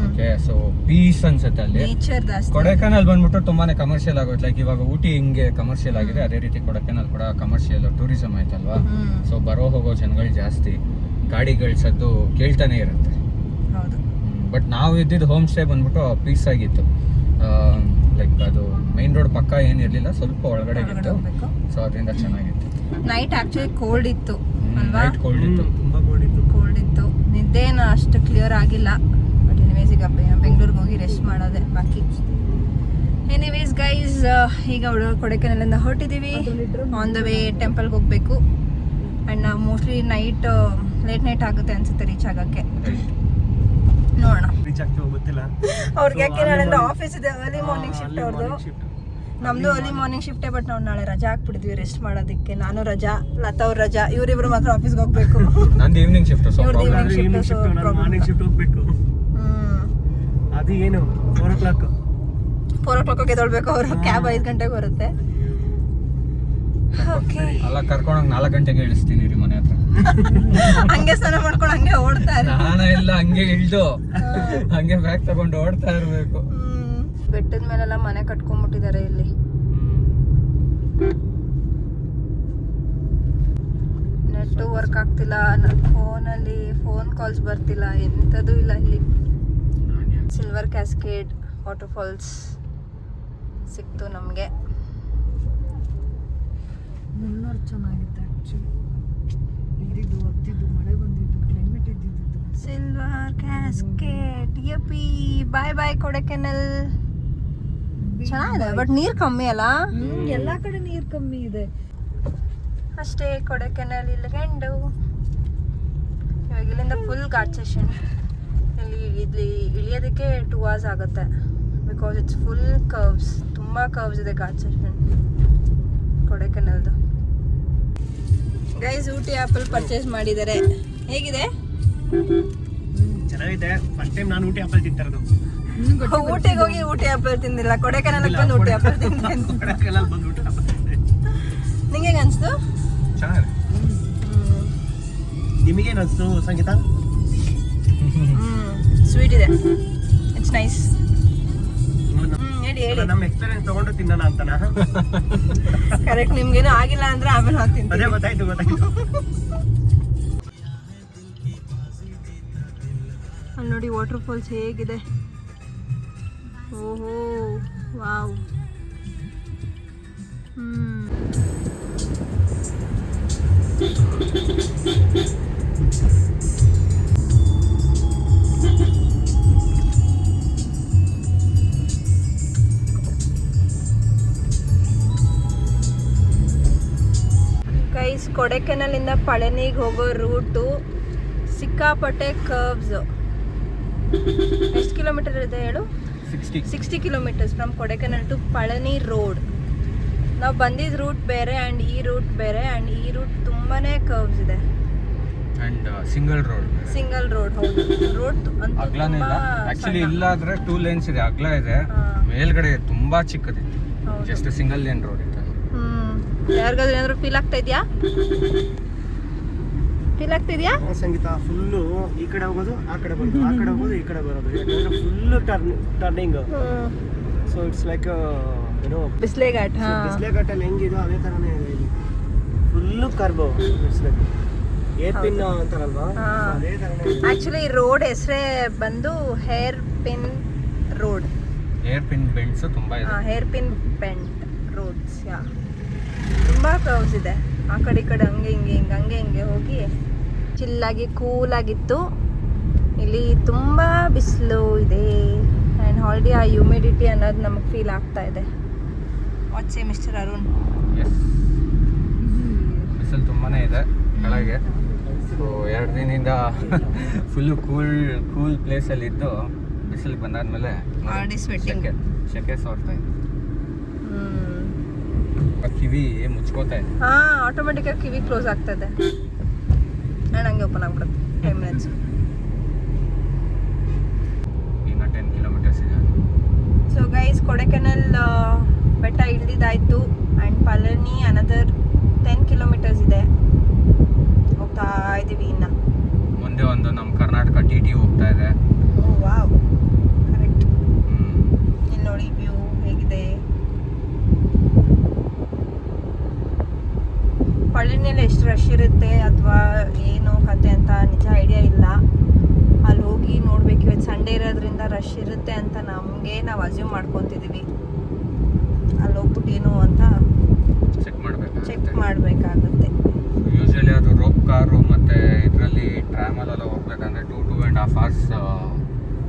ಓಕೆ, ಸೊ ಪೀಸ್ ಅನ್ಸುತ್ತೆ ಅಲ್ಲಿ. ನೇಚರ್ ಜಾಸ್ತಿ. ಕೊಡೈಕೆನಾಲ್ ಬಂದ್ಬಿಟ್ಟು ತುಂಬಾನೇ ಕಮರ್ಷಿಯಲ್ ಆಗುತ್ತೆ. ಲೈಕ್ ಇವಾಗ ಊಟಿ ಹಿಂಗೆ ಕಮರ್ಷಿಯಲ್ ಆಗಿದೆ, ಅದೇ ರೀತಿ ಕೊಡೈಕೆನಾಲ್ ಕೂಡ ಕಮರ್ಷಿಯಲ್ ಟೂರಿಸಂ ಆಯ್ತಲ್ವಾ. ಸೊ ಬರೋ ಹೋಗೋ ಜನಗಳು ಜಾಸ್ತಿ, ಗಾಡಿಗಳ ಸದ್ದು ಕೇಳ್ತಾನೆ ಇರುತ್ತೆ. ಹೌದು. ಬಟ್ ನಾವು ಇದ್ದಿದ್ದು ಹೋಮ್ ಸ್ಟೇ ಬಂದ್ಬಿಟ್ಟು ಪೀಸ್ ಆಗಿತ್ತು. ಲೈಕ್ ಅದು ಮೈನ್ ರೋಡ್ ಪಕ್ಕ ಏನಿರಲಿಲ್ಲ, ಸ್ವಲ್ಪ ಒಳಗಡೆ ಇತ್ತು. ಸೊ ಅದರಿಂದ ಚೆನ್ನಾಗಿತ್ತು. ನೈಟ್ ಆಕ್ಚುಲಿ ಕೋಲ್ಡ್ ಇತ್ತು ಅಲ್ವಾ? ನೈಟ್ ಕೋಲ್ಡ್ ಇತ್ತು, ತುಂಬಾ ಕೋಲ್ಡ್ ಇತ್ತು. ನಿದ್ದೇನ ಅಷ್ಟು ಕ್ಲಿಯರ್ ಆಗಿಲ್ಲ. ಬಟ್ ಎನಿವೇಸ್ ಈಗ ಬೆಂಗಳೂರಿಗೆ ಹೋಗಿ ರೆಸ್ಟ್ ಮಾಡೋದೆ ಬಾಕಿ. ಎನಿವೇಸ್ ಗೈಸ್, ಈಗ ಕೊಡೈಕೆನಾಲಿಂದ ಹೊರಟಿದ್ದೀವಿ. ಆನ್ ದ ವೇ ಟೆಂಪಲ್ಗೆ ಹೋಗಬೇಕು. ಆ್ಯಂಡ್ ನಾವು ಮೋಸ್ಟ್ಲಿ ಲೇಟ್ ನೈಟ್ ಆಗುತ್ತೆ ಅನ್ಸುತ್ತೆ ರೀಚ್ ಆಗೋಕ್ಕೆ. ನೋಡೋಣ, ರೀಚ್ ಆಗ್ತೀವೋ ಗೊತ್ತಿಲ್ಲ. ಅವ್ರಿಗೆ ಯಾಕೆ ನಾಳೆ ಆಫೀಸ್ ಇದೆ, ಅರ್ಲಿ ಮಾರ್ನಿಂಗ್ ಶಿಫ್ಟ್ ಅವ್ರದ್ದು. ನಮ್ದು ಅರ್ಲಿ ಮಾರ್ನಿಂಗ್ ಶಿಫ್ಟೇ, ಬಟ್ ನಾವು ನಾಳೆ ರಜಾ ಹಾಕ್ಬಿಟ್ಟಿದ್ವಿ ರೆಸ್ಟ್ ಮಾಡೋದಕ್ಕೆ. ನಾನು ರಜಾ, ಲತಾ ಅವ್ರ ರಜಾ, ಇವರಿಬ್ರು ಮಾತ್ರ ಆಫೀಸ್ಗೆ ಹೋಗ್ಬೇಕು. ನಂದು evening shift. So morning shift ಹೋಗ್ಬೇಕು. ಅದು ಏನು 4 o'clock ಎದ್ದೇಳ್ಬೇಕು. ಅವರು ಕ್ಯಾಬ್ 5 ಗಂಟೆಗೆ ಬರುತ್ತೆ. ಓಕೆ, ಅಲ್ಲ ಕರ್ಕೊಂಡೋಗಿ 4 ಗಂಟೆಗೆ ಇಳಿಸ್ತೀನಿ ರೀ ಮನೆ ಹತ್ರ. ಹಂಗೆ ಸ್ನಾನ ಮಾಡ್ಕೊಂಡು ಹಂಗೆ ಓಡ್ತಾರೆ. ನಾನು ಎಲ್ಲ ಹಂಗೆ ಇಳ್ದು ಹಂಗೆ ಬ್ಯಾಗ್ ತಗೊಂಡು ಓಡ್ತಾ ಇರ್ಬೇಕು. ಬೆಟ್ಟದ ಮೇಲೆಲ್ಲ ಮನೆ ಕಟ್ಕೊಂಡ್ಬಿಟ್ಟಿದ್ದಾರೆ ಇಲ್ಲಿ. ನೆಟ್ಟು ವರ್ಕ್ ಆಗ್ತಿಲ್ಲ, ಫೋನಲ್ಲಿ ಫೋನ್ ಕಾಲ್ಸ್ ಬರ್ತಿಲ್ಲ, ಎಂಥದ್ದು ಇಲ್ಲ ಇಲ್ಲಿ. ಸಿಲ್ವರ್ ಕ್ಯಾಸ್ಕೇಡ್ ವಾಟರ್ ಫಾಲ್ಸ್ ಸಿಕ್ತು ನಮಗೆ. ಮುನ್ನಾರ್ ಚೆನ್ನಾಗಿತ್ತು ಆ್ಯಕ್ಚುಲಿ. ನೀರಿದ್ದು ಒತ್ತಿದ್ದು, ಮಳೆ ಬಂದಿದ್ದು, ಕ್ಲೈಮೇಟ್ ಇದ್ದಿದ್ದು. Silver cascade. Yippee, bye bye Kodaikanal. ಚೆನ್ನಾಗಿದೆ, ಬಟ್ ನೀರು ಕಮ್ಮಿ ಅಲ್ಲ? ಎಲ್ಲ ಕಡೆ ನೀರು ಕಮ್ಮಿ ಇದೆ ಅಷ್ಟೇ. ಕೊಡೈಕೆನಾಲ್ ಇಲ್ಲಿಗೆಂಡು ಇವಾಗ ಇಲ್ಲಿಂದ ಫುಲ್ ಘಾಟ್ ಸೆಷನ್. ಇಲ್ಲಿ ಇಳಿಯೋದಕ್ಕೆ 2 hours ಆಗುತ್ತೆ. ಬಿಕಾಸ್ ಇಟ್ಸ್ ಫುಲ್ ಕರ್ವ್ಸ್, ತುಂಬ ಕರ್ವ್ಸ್ ಇದೆ ಘಾಟ್ ಸೆಷನ್ ಕೊಡೈಕೆನಾಲ್ದು. ಗೈಸ್, ಊಟಿ ಆಪಲ್ ಪರ್ಚೇಸ್ ಮಾಡಿದ್ದಾರೆ. ಹೇಗಿದೆ? ಚೆನ್ನಾಗಿದೆ. ಫಸ್ಟ್ ಟೈಮ್ ನಾನು ಊಟಿ ಆಪಲ್ ತಿಂತಾ ಇರೋದು. ಊಟಿಗೆ ಹೋಗಿ ಊಟಿ ಆಪಲ್ ತಿಂದಿಲ್ಲ, ಕೊಡೈಕೆನಾಲ್ಗೆ ಬಂದು ಊಟಿ ಆಪಲ್ ತಿಂದೆ. ಕೊಡೈಕೆನಾಲ್ ಬಂದು ಊಟಿ ಆಪಲ್ ತಿಂದೆ. ನಿಂಗೆ ಹೇಗೆ ಅನಿಸ್ತು? ಚೆನ್ನಾಗಿದೆ. ನಿಮಗೇನು ಅನಿಸ್ತು ಸಂಗೀತ? ಸ್ವೀಟ್ ಇದೆ, ಇಟ್ಸ್ ನೈಸ್. ಹೇಳಿ ಹೇಳಿ. ನಮ್ಮ ಎಕ್ಸ್ಪೀರಿಯನ್ಸ್ ತಗೊಂಡು ತಿನ್ನೋಣ ಅಂತನಾ? ಕರೆಕ್ಟ್. ನಿಮ್ಗೇನು ಆಗಿಲ್ಲ ಅಂದ್ರೆ ಆಮೇಲೆ ಹೋಗ್ತೀನಿ. ಅದೇ ಗೊತ್ತಾಯ್ತು. ಅಲ್ಲಿ ನೋಡಿ ವಾಟರ್ ಫಾಲ್ಸ್ ಹೇಗಿದೆ. ಓಹೋ ವಾವ್. ಗೈಸ್, ಕೊಡೈಕೆನಾಲಿಂದ ಪಳನಿಗೆ ಹೋಗೋ ರೂಟು ಸಿಕ್ಕಾಪಟ್ಟೆ ಕರ್ವ್ಸ್. ಎಷ್ಟು ಕಿಲೋಮೀಟರ್ ಇದೆ ಹೇಳು? 60 kilometres from Kodaikanal to Palani road. ನಾವು ಬಂದಿದ್ದ ರೂಟ್ ಬೇರೆ ಆ್ಯಂಡ್ ಈ ರೂಟ್ ಬೇರೆ, ಆ್ಯಂಡ್ ಈ ರೂಟ್ ತುಂಬಾನೇ ಕರ್ವ್ಸ್ ಇದೆ. And single road. ಹೌದು, ರೋಡ್ ಅಗ್ಲನೇ ಇಲ್ಲ ಆಕ್ಚುಲಿ. ಇಲ್ಲ ಆದ್ರೆ 2 ಲೇನ್ಸ್ ಇದೆ, ಅಗ್ಲ ಇದೆ. ಮೇಲ್ಗಡೆ ತುಂಬಾ ಚಿಕ್ಕದಿತ್ತು, ಜಸ್ಟ್ ಸಿಂಗಲ್ ಲೇನ್ ರೋಡ್ ಇದೆ. ಯಾರಿಗಾದ್ರೂ ಏನಾದ್ರು ಫೀಲ್ ಆಗ್ತಾ ಇದೆಯಾ? ಸಂಗೀತ ಫುಲ್ಲು ಈ ಕಡೆ ಹೋಗೋದು, ಆ ಕಡೆ ಬರೋದು, ಆ ಕಡೆ ಹೋಗೋದು, ಈ ಕಡೆ ಬರೋದು. ಯಾಕಂದ್ರೆ full turning. So it's like ಏನೋ ಬಿಸ್ಲೆಘಾಟ್. ಬಿಸ್ಲೆಘಾಟಲ್ಲಿ ಹೆಂಗಿದೋ ಅದೇ ಥರನೇ ಇದೆ ಇಲ್ಲಿ. Full curve. It's like hairpin ಅಂತಾರಲ್ವಾ, ಅದೇ ಥರನೇ. ಆಕ್ಚುಲಿ ಈ ರೋಡ್ ಹೆಸರೇ ಬಂದು hairpin road. Hairpin bends ತುಂಬಾ ಇದೆ. Hairpin bend roads. ತುಂಬ ಕರ್ವ್ಸ್ ಇದೆ. ಆ ಕಡೆ ಈ ಕಡೆ ಹಂಗೆ ಹಿಂಗೆ ಹೋಗಿ ಚಿಲ್ಲಾಗಿ ಕೂಲಾಗಿತ್ತು. ಇಲ್ಲಿ ತುಂಬ ಬಿಸಿಲು ಇದೆ ಆ್ಯಂಡ್ ಆಲ್ರೆಡಿ ಆ ಹ್ಯೂಮಿಡಿಟಿ ಅನ್ನೋದು ನಮಗೆ ಫೀಲ್ ಆಗ್ತಾ ಇದೆ. ವಾಟ್ಸ್ ಸೇ ಮಿಸ್ಟರ್ ಅರುಣ್? ಬಿಸಿಲು ತುಂಬಾನೇ ಇದೆ ಕೆಳಗೆ. ಸೊ 2 ದಿನದಿಂದ ಫುಲ್ಲು ಕೂಲ್ ಪ್ಲೇಸಲ್ಲಿ ಇದ್ದು ಬಿಸಿಲಿಗೆ ಬಂದಾದ್ಮೇಲೆ ಆಲ್ರೆಡಿ ಸ್ವೆಟ್ಟಿಂಗ್, ಶೆಕೆ ಸೋರ್ತಾ ಇದೆ. ಕಿವಿ ಮುಚ್ಕೋತಾ ಇದೆ. ಆಟೋಮೆಟಿಕ್ ಆಗಿ ಕಿವಿ ಕ್ಲೋಸ್ ಆಗ್ತದೆ ಆ್ಯಂಡ್ ಹಂಗೆ ಓಪನ್ ಆಗ್ಬಿಡುತ್ತೆ 10 ಮಿನಿಟ್ಸ್. ಇನ್ನು 10 ಕಿಲೋಮೀಟರ್ಸ್ ಇದೆ. ಸೊ ಗೈಸ್, ಕೊಡೈಕೆನಾಲ್ ಬೆಟ್ಟ ಇಳಿದಿದ್ದಾಯಿತು ಆ್ಯಂಡ್ ಪಳನಿ ಅನದರ್ 10 ಕಿಲೋಮೀಟರ್ಸ್ ಇದೆ. ಹೋಗ್ತಾ ಇದ್ದೀವಿ ಇನ್ನು. ಮುಂದೆ ಒಂದು ನಮ್ಮ ಕರ್ನಾಟಕ TT ಹೋಗ್ತಾ ಇದೆ. ಓ ವಾವ್, ಕರೆಕ್ಟ್. ಇಲ್ಲಿ ನೋಡಿ ವ್ಯೂ ಹೇಗಿದೆ. ಪಳನಿಯಲ್ಲಿ ಎಷ್ಟು ರಶ್ ಇರುತ್ತೆ ಅಥವಾ ಏನು ಕತೆ ಅಂತ ನಿಜ ಐಡಿಯಾ ಇಲ್ಲ. ಅಲ್ಲಿ ಹೋಗಿ ನೋಡ್ಬೇಕು. ಇವತ್ತು ಸಂಡೇ ಇರೋದ್ರಿಂದ ರಶ್ ಇರುತ್ತೆ ಅಂತ ನಾವು ಅಸ್ಯೂಮ್ ಮಾಡ್ಕೊತಿದ್ದೀವಿ. ಅಲ್ಲಿ ಹೋಗ್ಬಿಟ್ಟು ಏನು ಅಂತ ಚೆಕ್ ಮಾಡಬೇಕಾಗುತ್ತೆ. ಯೂಶಲಿ ಅದು ರೋಪ್ ಕಾರು ಮತ್ತು ಇದರಲ್ಲಿ ಟ್ರಾಮಲೆಲ್ಲ ಹೋಗ್ಬೇಕಂದ್ರೆ 2.5 hours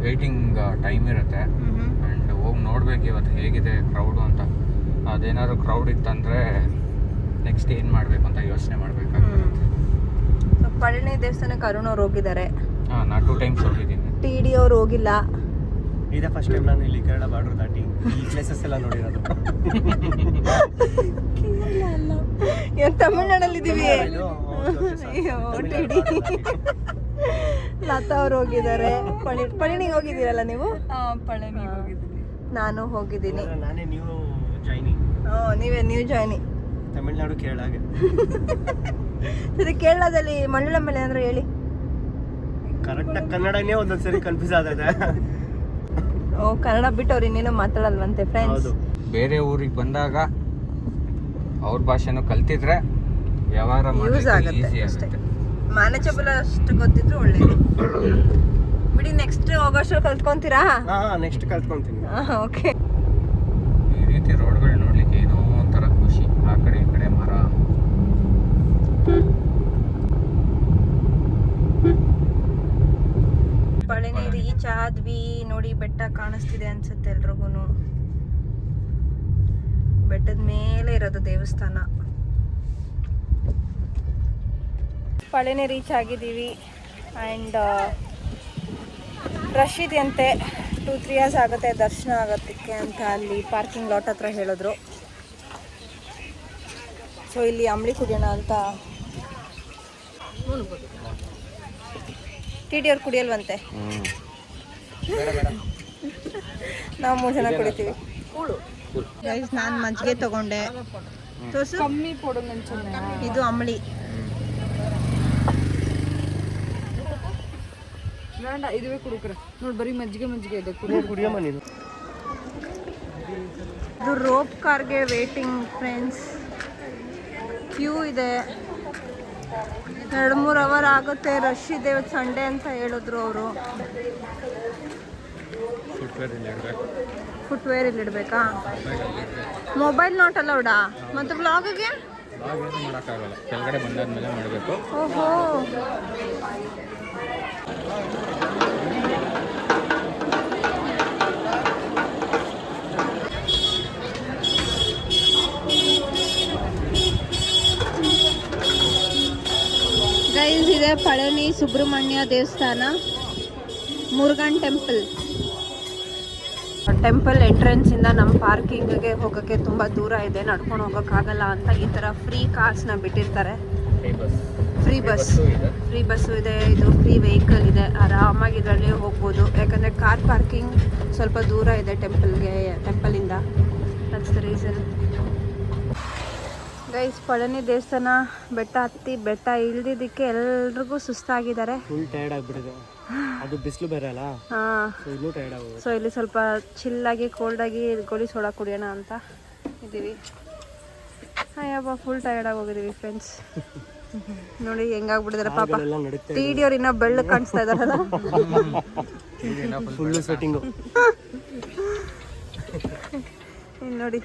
ವೇಟಿಂಗ್ ಟೈಮ್ ಇರುತ್ತೆ. ಆ್ಯಂಡ್ ಹೋಗಿ ನೋಡ್ಬೇಕು ಇವತ್ತು ಹೇಗಿದೆ ಕ್ರೌಡು ಅಂತ. ಅದೇನಾದ್ರು ಕ್ರೌಡ್ ಇತ್ತಂದರೆ ನೆಕ್ಸ್ಟ್ ಏನು ಮಾಡಬೇಕು ಅಂತ ಯೋಚನೆ ಮಾಡಬೇಕಾಗುತ್ತೆ. ಸೊ ಪಳನಿ ದೇವಸ್ಥಾನಕ್ಕೆ ಅರುಣ್ ಅವ್ರು ಹೋಗಿದ್ದಾರೆ. ನಾನು 2 times ಹೋಗಿದ್ದೀನಿ. TD ಅವ್ರು ಹೋಗಿಲ್ಲ. ಇದೇ ಫಸ್ಟ್ ಟೈಮ್ ನಾನು ಇಲ್ಲಿ ಕೇರಳ ಬಾರ್ಡರ್ ದಾಟಿ ಈ ಪ್ಲೇಸಸ್ ಎಲ್ಲ ನೋಡಿರೋದು. ತಮಿಳ್ನಾಡಲ್ಲಿ ಇದ್ದೀವಿ. ಲತಾ ಅವ್ರು ಹೋಗಿದ್ದಾರೆ. ಪಳನಿಗೆ ಹೋಗಿದ್ದೀರಲ್ಲ ನೀವು? ಪಳನಿಗೆ ಹೋಗಿದ್ದೀನಿ. ನಾನು ಹೋಗಿದ್ದೀನಿ. ನಾನೇ ನ್ಯೂ ಜಾಯ್ನಿ. ನೀವೇ ಜಾಯ್ನಿ. ತಮಿಳ್ನಾಡು ಕೇರಳಗೆ. ಸರಿ, ಕೇರಳದಲ್ಲಿ ಮಲಯಾಳಂ ಮೇಲೆ ಅಂದ್ರೆ ಹೇಳಿ. ಕರೆಕ್ಟಾಗಿ ಕನ್ನಡನೇ ಒಂದೊಂದ್ಸರಿ ಕನ್ಫ್ಯೂಸ್ ಆಗಿದೆ. ಕನ್ನಡ ಬಿಟ್ಟು ಅವ್ರು ಇನ್ನೇನೋ ಮಾತಾಡಲ್ವಂತೆ ಫ್ರೆಂಡ್ಸ್. ಬೇರೆ ಊರಿಗೆ ಬಂದಾಗ ಅವ್ರ ಭಾಷೆನೂ ಕಲ್ತಿದ್ರೆ ವ್ಯವಹಾರ ಯೂಸ್ ಆಗುತ್ತೆ ಅಷ್ಟೇ. ಮಾನಚಬಲ ಅಷ್ಟು ಗೊತ್ತಿದ್ರು ಒಳ್ಳೇದು ಬಿಡಿ. ನೆಕ್ಸ್ಟ್ ಹೋಗೋಷ್ಟು ಕಲ್ತ್ಕೊಂತೀರಾ? ನೆಕ್ಸ್ಟ್ ಕಲ್ತ್ಕೊಂತೀನಿ. ಓಕೆ. ಈ ರೀತಿ ರೋಡ್ಗಳು ನೋಡ್ಲಿಕ್ಕೆ ಏನೋ ಒಂಥರ ಖುಷಿ. ಆ ಕಡೆ ಈ ಕಡೆ ಮರ. ಪಳನಿ ರೀಚ್ ಆದ್ವಿ. ನೋಡಿ, ಬೆಟ್ಟ ಕಾಣಿಸ್ತಿದೆ ಅನ್ಸುತ್ತೆ ಎಲ್ರಿಗೂ. ಬೆಟ್ಟದ ಮೇಲೆ ಇರೋದು ದೇವಸ್ಥಾನ. ಪಳನಿ ರೀಚ್ ಆಗಿದ್ದೀವಿ ಆ್ಯಂಡ್ ರಶ್ ಇದೆಯಂತೆ. 2-3 hours ಆಗುತ್ತೆ ದರ್ಶನ ಆಗೋದಕ್ಕೆ ಅಂತ ಅಲ್ಲಿ ಪಾರ್ಕಿಂಗ್ ಲಾಟ್ ಹತ್ರ ಹೇಳಿದ್ರು. ಸೊ ಇಲ್ಲಿ ಅಂಬ್ಲಿ ಕುಡಿಯೋಣ ಅಂತ. TD ಅವ್ರು ಕುಡಿಯಲ್ವಂತೆ, ನಾವು 3 ಜನ ಕುಡಿತೀವಿ. ಗೈಸ್, ನಾನು ಮಜ್ಜಿಗೆ ತಗೊಂಡೆ. ಕಮ್ಮಿ ಕೊಡು ನಂಚನೆ. ಇದು ಅಂಬ್ಲಿ. ಬೇಡ ಇದುವೇ ಕುಡುಕ್ರೆ ನೋಡಿ ಬರೀ ಮಜ್ಜಿಗೆ ಇದೆ ಕುಡಿಯಮ್ಮ ನೀನು. ಇದು ರೋಪ್ ಕಾರ್ಗೆ ವೇಟಿಂಗ್ ಫ್ರೆಂಡ್ಸ್. ಕ್ಯೂ ಇದೆ, 2-3 ಅವರ್ ಆಗುತ್ತೆ. ರಶ್ ಇದೆ, ಇವತ್ತು ಸಂಡೇ ಅಂತ ಹೇಳಿದ್ರು ಅವರು. ಫುಟ್ವೇರ್ ಇಲ್ಲಿ ಇಡಬೇಕಾ? ಮೊಬೈಲ್ ನಾಟ್ ಅಲೌಡಾ? ಮತ್ತು ಬ್ಲಾಗಿಗೆ ಮಾಡೋಕ್ಕಾಗಲ್ಲ, ಕೆಳಗಡೆ ಬಂದಾದ್ಮೇಲೆ ಮಾಡಬೇಕು. ಓಹೋ, ಗೈಸ್ ಇದೆ ಪಳನಿ ಸುಬ್ರಹ್ಮಣ್ಯ ದೇವಸ್ಥಾನ, ಮುರುಗನ್ ಟೆಂಪಲ್ ಎಂಟ್ರೆನ್ಸ್ ಇಂದ ನಮ್ಮ ಪಾರ್ಕಿಂಗ್ಗೆ ಹೋಗೋಕ್ಕೆ ತುಂಬ ದೂರ ಇದೆ, ನಡ್ಕೊಂಡು ಹೋಗೋಕ್ಕಾಗಲ್ಲ ಅಂತ ಈ ಥರ ಫ್ರೀ ಕಾರ್ಸ್ನ ಬಿಟ್ಟಿರ್ತಾರೆ. ಫ್ರೀ ಬಸ್ಸು ಇದೆ, ಇದು ಫ್ರೀ ವೆಹಿಕಲ್ ಇದೆ, ಆರಾಮಾಗಿ ಇದರಲ್ಲಿ ಹೋಗ್ಬೋದು. ಯಾಕಂದರೆ ಕಾರ್ ಪಾರ್ಕಿಂಗ್ ಸ್ವಲ್ಪ ದೂರ ಇದೆ ಟೆಂಪಲಿಂದ. That's the reason. Guys Palani ದೇವಸ್ಥಾನ ಬೆಟ್ಟ ಹತ್ತಿ ಬೆಟ್ಟ ಇಳ್ದಿದ್ದಕ್ಕೆ ಎಲ್ರಿಗೂ ಸುಸ್ತಾಗಿದ್ದಾರೆ. ಫುಲ್ ಟೈರ್ಡ್ ಆಗಿಬಿಟ್ಟಿದೆ, ಅದು ಬಿಸಿಲು ಬೇರೆ ಅಲ್ಲ. ಹಾಂ, ಇನ್ನೂ ಟೈರ್ಡ್ ಆಗೋದು. ಸೊ ಇಲ್ಲಿ ಸ್ವಲ್ಪ ಚಿಲ್ಲಾಗಿ ಕೋಲ್ಡಾಗಿ ಗೋಲಿ ಸೋಡಾ ಕುಡಿಯೋಣ ಅಂತ ಇದ್ದೀವಿ. ಅಯ್ಯಪ್ಪ ಫುಲ್ ಟೈರ್ಡ್ ಆಗಿ ಹೋಗಿದ್ದೀವಿ ಫ್ರೆಂಡ್ಸ್. ನೋಡಿ ಹೆಂಗಾಗ್ಬಿಟ್ಟಿದ್ದಾರೆ ಪಾಪ. ಟಿ.ಡಿ ಅವ್ರು ಇನ್ನೂ ಬೆಳ್ಳಗೆ ಕಾಣಿಸ್ತಾ ಇದಾರಲ್ಲ. ಫುಲ್ಲು ಸ್ವೆಟ್ಟಿಂಗು. ಇನ್ನು ನೋಡಿ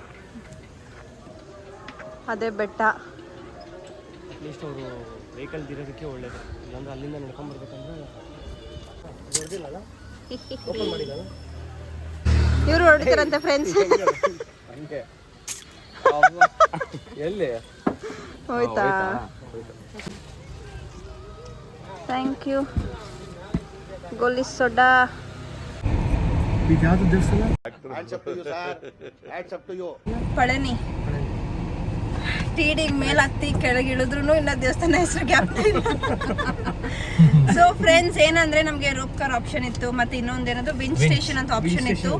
ಅದೇ ಬೆಟ್ಟ. ಅಟ್ಲೀಸ್ಟ್ ಅವರು ವೆಹಿಕಲ್ ಇರೋದಕ್ಕೆ ಒಳ್ಳೇದು, ಇಲ್ಲಾಂದ್ರೆ ಅಲ್ಲಿಂದ ನಡ್ಕೊಂಡು ಬರ್ಬೇಕಂದ್ರೆ ಹೊಡೆದಿಲ್ಲ, ಓಪನ್ ಮಾಡಿಲ್ಲ. ಇವರು ಹೊಡಿತಾರಂತೆ ಫ್ರೆಂಡ್ಸ್. ಎಲ್ಲಿ ಹೋಯ್ತಾ? Thank you. ಗೋಲಿ ಸೋಡಾ. ಯಾವುದು ದೇವಸ್ಥಾನ? ಪಳನಿ. ಟಿ.ಡಿ ಮೇಲೆ ಹತ್ತಿ ಕೆಳಗೆ ಇಳಿದ್ರು ಇನ್ನ ದೇವಸ್ಥಾನ ಹೆಸರು ಜ್ಞಾಪಕ ಇಲ್ಲ. ಸೊ ಫ್ರೆಂಡ್ಸ್ ಏನಂದ್ರೆ ನಮಗೆ ರೋಪ್ ಕಾರ್ ಆಪ್ಷನ್ ಇತ್ತು, ಮತ್ತೆ ಇನ್ನೊಂದೇನದು ವಿಂಡ್ ಸ್ಟೇಷನ್ ಅಂತ ಆಪ್ಷನ್ ಇತ್ತು.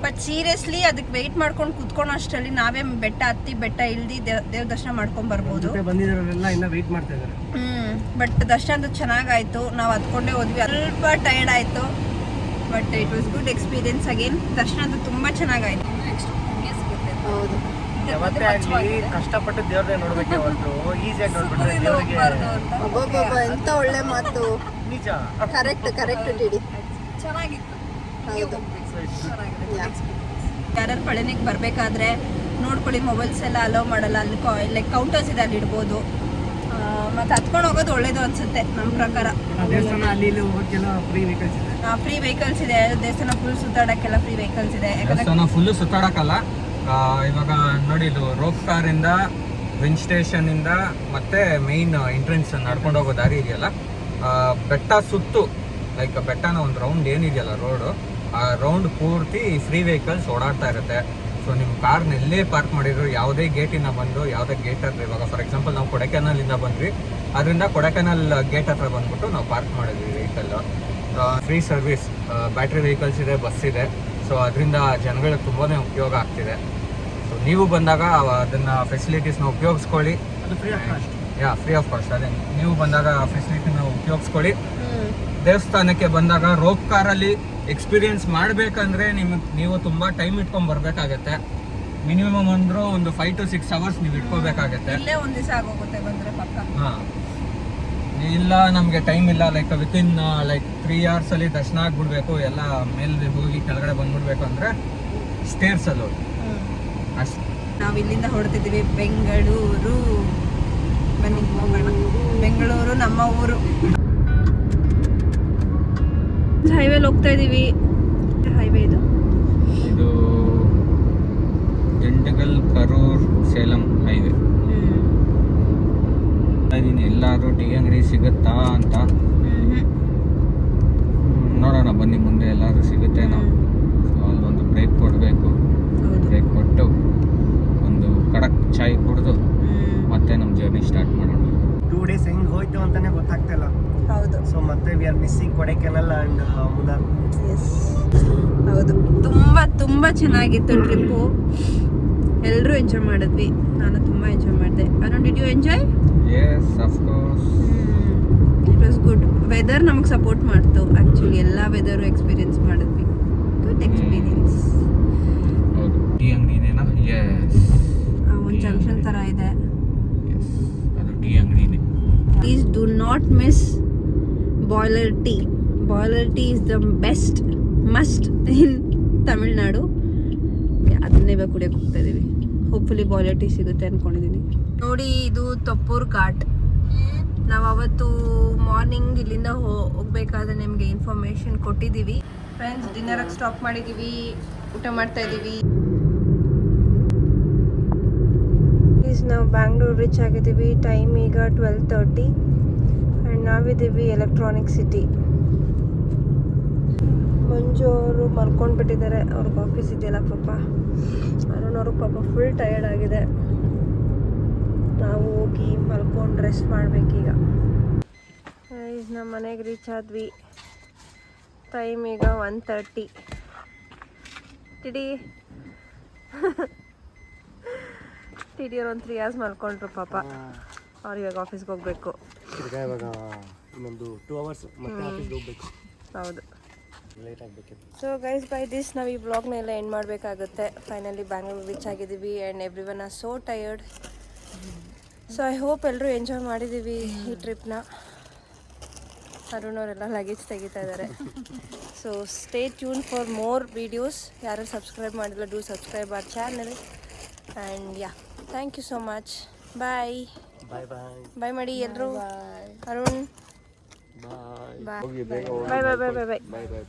ಬಟ್ ಸೀರಿಯಸ್ಲಿ ಅದಕ್ಕೆ ವೆಯ್ಟ್ ಮಾಡ್ಕೊಂಡು ಕುತ್ಕೊಳ್ಳೋ ಅಷ್ಟರಲ್ಲಿ ನಾವೇ ಬೆಟ್ಟ ಹತ್ತಿ ಬೆಟ್ಟ ಇಳ್ದು ದೇವ್ರ ದರ್ಶನ ಮಾಡ್ಕೊಂಡ್ ಬರ್ಬೋದು. ಬಂದಿರೋರೆಲ್ಲ ಇನ್ನ ವೆಯ್ಟ್ ಮಾಡ್ತಾ ಇದ್ದಾರೆ. ಬಟ್ ದರ್ಶನ ಅಂತೂ ಚೆನ್ನಾಗಾಯ್ತು. ನಾವು ಹತ್ಕೊಂಡೇ ಹೋದ್ವಿ, ಸ್ವಲ್ಪ ಟೈರ್ಡ್ ಆಯ್ತು, but it was good experience. Again ದರ್ಶನ ಅಂತೂ ತುಂಬಾ ಚೆನ್ನಾಗಾಯ್ತು. ಹೌದು, ಯಾವತ್ತೇ ಆಗ್ಲಿ ಕಷ್ಟಪಟ್ಟು ದೇವ್ರನ್ನೇ ನೋಡ್ಬೇಕು, ಯಾವತ್ತು ಈಸಿಯಾಗಿ ನೋಡ್ಬಿಟ್ರೆ ದೇವ್ರಿಗೆ ಎಂತ ಒಳ್ಳೆ ಮಾತು. ನಿಜ, ಕರೆಕ್ಟ್ ಟಿ.ಡಿ. ಚೆನ್ನಾಗಿತ್ತು. ಹೌದು. ಯಾರು ಪಳನಿಗೆ ಬರಬೇಕಾದ್ರೆ ನೋಡ್ಕೊಳ್ಳಿ, ಮೊಬೈಲ್ಸ್ ಎಲ್ಲ ಅಲೋ ಮಾಡಲ್ಲ. ಅಲ್ಲಿ ಲೈಕ್ ಕೌಂಟರ್ಸ್ ಇದೆ, ಅಲ್ಲಿ ಇಡ್ಬೋದು. ಮತ್ತು ಹತ್ಕೊಂಡು ಹೋಗೋದು ಒಳ್ಳೇದು ಅನ್ಸುತ್ತೆ ನಮ್ಮ ಪ್ರಕಾರ. ದೇವಸ್ಥಾನ ಅಲ್ಲಿ ಇಲ್ಲಿ ಹೋಗೋಕ್ಕೆಲ್ಲ ಫ್ರೀ ವೆಹಿಕಲ್ಸ್ ಇದೆ. ಫ್ರೀ ವೆಹಿಕಲ್ಸ್ ಇದೆ ದೇವಸ್ಥಾನ ಫುಲ್ ಸುತ್ತಾಡಕ್ಕೆಲ್ಲ ಫ್ರೀ ವೆಹಿಕಲ್ಸ್ ಇದೆ. ದೇವಸ್ಥಾನ ಫುಲ್ಲು ಸುತ್ತಾಡಕ್ಕಲ್ಲ. ಇವಾಗ ನೋಡಿ, ಇದು ರೋಪ್ ಕಾರಿಂದ ವಿಂಡ್ ಸ್ಟೇಷನ್ ಇಂದ ಮತ್ತೆ ಮೇನ್ ಎಂಟ್ರೆನ್ಸ್ ನಡ್ಕೊಂಡು ಹೋಗೋ ದಾರಿ ಇದೆಯಲ್ಲ, ಬೆಟ್ಟ ಸುತ್ತು ಲೈಕ್ ಬೆಟ್ಟನ ಒಂದು ರೌಂಡ್ ಏನಿದೆಯಲ್ಲ ರೋಡು, ಆ ರೌಂಡ್ ಪೂರ್ತಿ ಫ್ರೀ ವೆಹಿಕಲ್ಸ್ ಓಡಾಡ್ತಾ ಇರುತ್ತೆ. ಸೊ ನಿಮ್ಮ ಕಾರ್ನ ಎಲ್ಲೇ ಪಾರ್ಕ್ ಮಾಡಿದ್ರು, ಯಾವುದೇ ಗೇಟಿಂದ ಬಂದು ಯಾವುದೇ ಗೇಟ್ ಹತ್ರ, ಇವಾಗ ಫಾರ್ ಎಕ್ಸಾಂಪಲ್ ನಾವು ಕೊಡೈಕೆನಾಲಿಂದ ಬಂದ್ವಿ, ಅದರಿಂದ ಕೊಡೈಕೆನಾಲ್ ಗೇಟ್ ಹತ್ರ ಬಂದ್ಬಿಟ್ಟು ನಾವು ಪಾರ್ಕ್ ಮಾಡಿದ್ವಿ vehicle. Free service, battery vehicles ಇದೆ, ಬಸ್ ಇದೆ. ಸೊ ಅದರಿಂದ ಜನಗಳಿಗೆ ತುಂಬಾ ಉಪಯೋಗ ಆಗ್ತಿದೆ. ಸೊ ನೀವು ಬಂದಾಗ ಅದನ್ನು ಫೆಸಿಲಿಟೀಸ್ನ ಉಪಯೋಗಿಸ್ಕೊಳ್ಳಿ. Free of cost. ಅದೇ ನೀವು ಬಂದಾಗ ಫೆಸಿಲಿಟಿನ ಉಪಯೋಗಿಸ್ಕೊಳ್ಳಿ. ದೇವಸ್ಥಾನಕ್ಕೆ ಬಂದಾಗ ರೋಪ್ ಕಾರಲ್ಲಿ ಎಕ್ಸ್ಪೀರಿಯನ್ಸ್ ಮಾಡಬೇಕಂದ್ರೆ ನೀವು ತುಂಬ ಟೈಮ್ ಇಟ್ಕೊಂಡು ಬರಬೇಕಾಗತ್ತೆ. ಮಿನಿಮಮ್ ಅಂದರೂ ಒಂದು 5 to 6 hours ನೀವು ಇಟ್ಕೋಬೇಕಾಗತ್ತೆ. ಇಲ್ಲೇ ಒಂದು ದಿವಸ ಆಗೋಗುತ್ತೆ ಬಂದರೆ ಪಕ್ಕ. ಹಾಂ, ಇಲ್ಲ ನಮಗೆ ಟೈಮ್ ಇಲ್ಲ, ಲೈಕ್ ವಿತಿನ್ 3 hours ಅಲ್ಲಿ ದರ್ಶನ ಆಗ್ಬಿಡ್ಬೇಕು, ಎಲ್ಲ ಮೇಲೆ ಹೋಗಿ ಕೆಳಗಡೆ ಬಂದ್ಬಿಡ್ಬೇಕು ಅಂದರೆ ಸ್ಟೇರ್ಸಲ್ಲಿ ಹೋಗಿ ಅಷ್ಟು. ನಾವು ಇಲ್ಲಿಂದ ಹೊರಡ್ತಿದ್ದೀವಿ ಬೆಂಗಳೂರು. ಬನ್ನಿ ಹೋಗೋಣ. ಬೆಂಗಳೂರು ನಮ್ಮ ಊರು. ಹೈವೇಲಿ ಹೋಗ್ತಾ ಇದ್ದೀವಿ. ಹೈವೇ ಇದು ಜಂಟಗಲ್ ಕರೂರ್ ಸೇಲಂ ಹೈವೇ. ಇದೀನಿ, ಎಲ್ಲಾದ್ರೂ ಟೀ ಅಂಗಡಿ ಸಿಗುತ್ತಾ ಅಂತ ನೋಡೋಣ ಬನ್ನಿ, ಮುಂದೆ ಎಲ್ಲಾದ್ರೂ ಸಿಗುತ್ತೆ. ನಾವು ಅಲ್ಲೊಂದು ಬ್ರೇಕ್ ಕೊಡಬೇಕು. ಬ್ರೇಕ್ ಕೊಟ್ಟು ಒಂದು ಕಡಕ್ ಚಾಯ್ ಕುಡಿದು ಮತ್ತೆ ನಮ್ಮ ಜರ್ನಿ ಸ್ಟಾರ್ಟ್ ಮಾಡೋಣ. 2 days ಹೆಂಗ್ ಹೋಯ್ತು ಅಂತಾನೆ ಗೊತ್ತಾಗ್ತಾ ಇಲ್ಲ. ಹೌದು. ಸೊ ಮತ್ತೆ we are missing Kodaikanal and Munnar. ಹೌದು, ತುಂಬ ಚೆನ್ನಾಗಿತ್ತು ಟ್ರಿಪ್ಪು. ಎಲ್ಲರೂ ಎಂಜಾಯ್ ಮಾಡಿದ್ವಿ. ನಾನು ತುಂಬ ಎಂಜಾಯ್ ಮಾಡಿದೆ. Did you enjoy? Yes, of course. It was good. Weather ನಮಗೆ ಸಪೋರ್ಟ್ ಮಾಡ್ತು ಆ್ಯಕ್ಚುಲಿ ಎಲ್ಲ ವೆದರು ಎಕ್ಸ್ಪೀರಿಯನ್ಸ್ ಮಾಡಿದ್ವಿ ಗುಡ್ ಎಕ್ಸ್ಪೀರಿಯನ್ಸ್. ಹೌದು ಟೀ ಅಂಗಡಿನೇನಾ? ಎಸ್, ಒಂದು ಜಂಕ್ಷನ್ ಥರ ಇದೆ. ಎಸ್, ಅದು ಟೀ ಅಂಗಡಿನೇ. Please do not miss boiler tea. Boiler tea is the best must in Tamil Nadu. ಅದನ್ನೇ ಇವಾಗ ಕುಡಿಯೋಕೆ ಹೋಗ್ತಾ ಇದ್ದೀವಿ. ಹೋಪ್ಫುಲಿ ಬಾಯ್ಲರ್ ಟೀ ಸಿಗುತ್ತೆ ಅಂದ್ಕೊಂಡಿದ್ದೀನಿ. ನೋಡಿ, ಇದು ತೊಪ್ಪೂರ್ ಘಾಟ್. ನಾವು ಅವತ್ತು ಮಾರ್ನಿಂಗ್ ಇಲ್ಲಿಂದ ಹೋಗ್ಬೇಕಾದ್ರೆ ನಿಮಗೆ ಇನ್ಫಾರ್ಮೇಷನ್ ಕೊಟ್ಟಿದ್ದೀವಿ. ಫ್ರೆಂಡ್ಸ್, ಡಿನ್ನರಿಗೆ ಸ್ಟಾಪ್ ಮಾಡಿದ್ದೀವಿ, ಊಟ ಮಾಡ್ತಾ ಇದ್ದೀವಿ. ಪ್ಲೀಸ್ ನಾವು ಬ್ಯಾಂಗ್ಳೂರು ರೀಚ್ ಆಗಿದ್ದೀವಿ. ಟೈಮ್ ಈಗ 12:30 ಆ್ಯಂಡ್ ನಾವಿದ್ದೀವಿ ಎಲೆಕ್ಟ್ರಾನಿಕ್ ಸಿಟಿ. ಮಂಜು ಅವರು ಮಲ್ಕೊಂಡು ಬಿಟ್ಟಿದ್ದಾರೆ, ಅವ್ರಿಗೆ ಆಫೀಸ್ ಇದೆಯಲ್ಲ ಪಾಪ. ಅರುಣ್ ಅವ್ರಿಗೆ ಪಾಪ ಫುಲ್ ಟಯರ್ಡ್ ಆಗಿದೆ. ನಾವು ಹೋಗಿ ಮಲ್ಕೊಂಡು ರೆಸ್ಟ್ ಮಾಡಬೇಕೀಗ. ನಮ್ಮ ಮನೆಗೆ ರೀಚ್ ಆದ್ವಿ. ಟೈಮ್ ಈಗ 1:30. ಟಿಡಿ ಟಿಡಿಯವ್ರು ಒಂದು 3 hours ಮಲ್ಕೊಂಡ್ರು ಪಾಪ. ಅವ್ರು ಇವಾಗ ಆಫೀಸ್ಗೆ ಹೋಗ್ಬೇಕು. ಇವಾಗ ಇನ್ನೊಂದು 2 hours ಮತ್ತೆ ಆಫೀಸ್ಗೆ ಹೋಗ್ಬೇಕು. ಹೌದು. ಲೇಟ್ ಆಗಬೇಕಿತ್ತು. ಸೊ ಗೈಸ್, ಬೈ ದಿಸ್ ನಾವು ಈ ವ್ಲಾಗ್ನೆಲ್ಲ ಎಂಡ್ ಮಾಡಬೇಕಾಗುತ್ತೆ. ಫೈನಲಿ ಬ್ಯಾಂಗ್ಳೂರು ರೀಚ್ ಆಗಿದ್ದೀವಿ and everyone are so tired. So I hope ಎಲ್ಲರೂ ಎಂಜಾಯ್ ಮಾಡಿದ್ದೀವಿ ಈ ಟ್ರಿಪ್ನ. ಅರುಣ್ ಅವರೆಲ್ಲ ಲಗೇಜ್ ತೆಗಿತಾ ಇದ್ದಾರೆ. So stay tuned for more videos. ಯಾರು ಸಬ್ಸ್ಕ್ರೈಬ್ ಮಾಡಿಲ್ಲ, do subscribe our channel. And yeah, thank you so much. Bye bye bye bye ಮಾಡಿ ಎಲ್ಲರೂ. ಅರುಣ್ ಬಾಯ್. Bye bye bye bye bye ಬಾಯ್.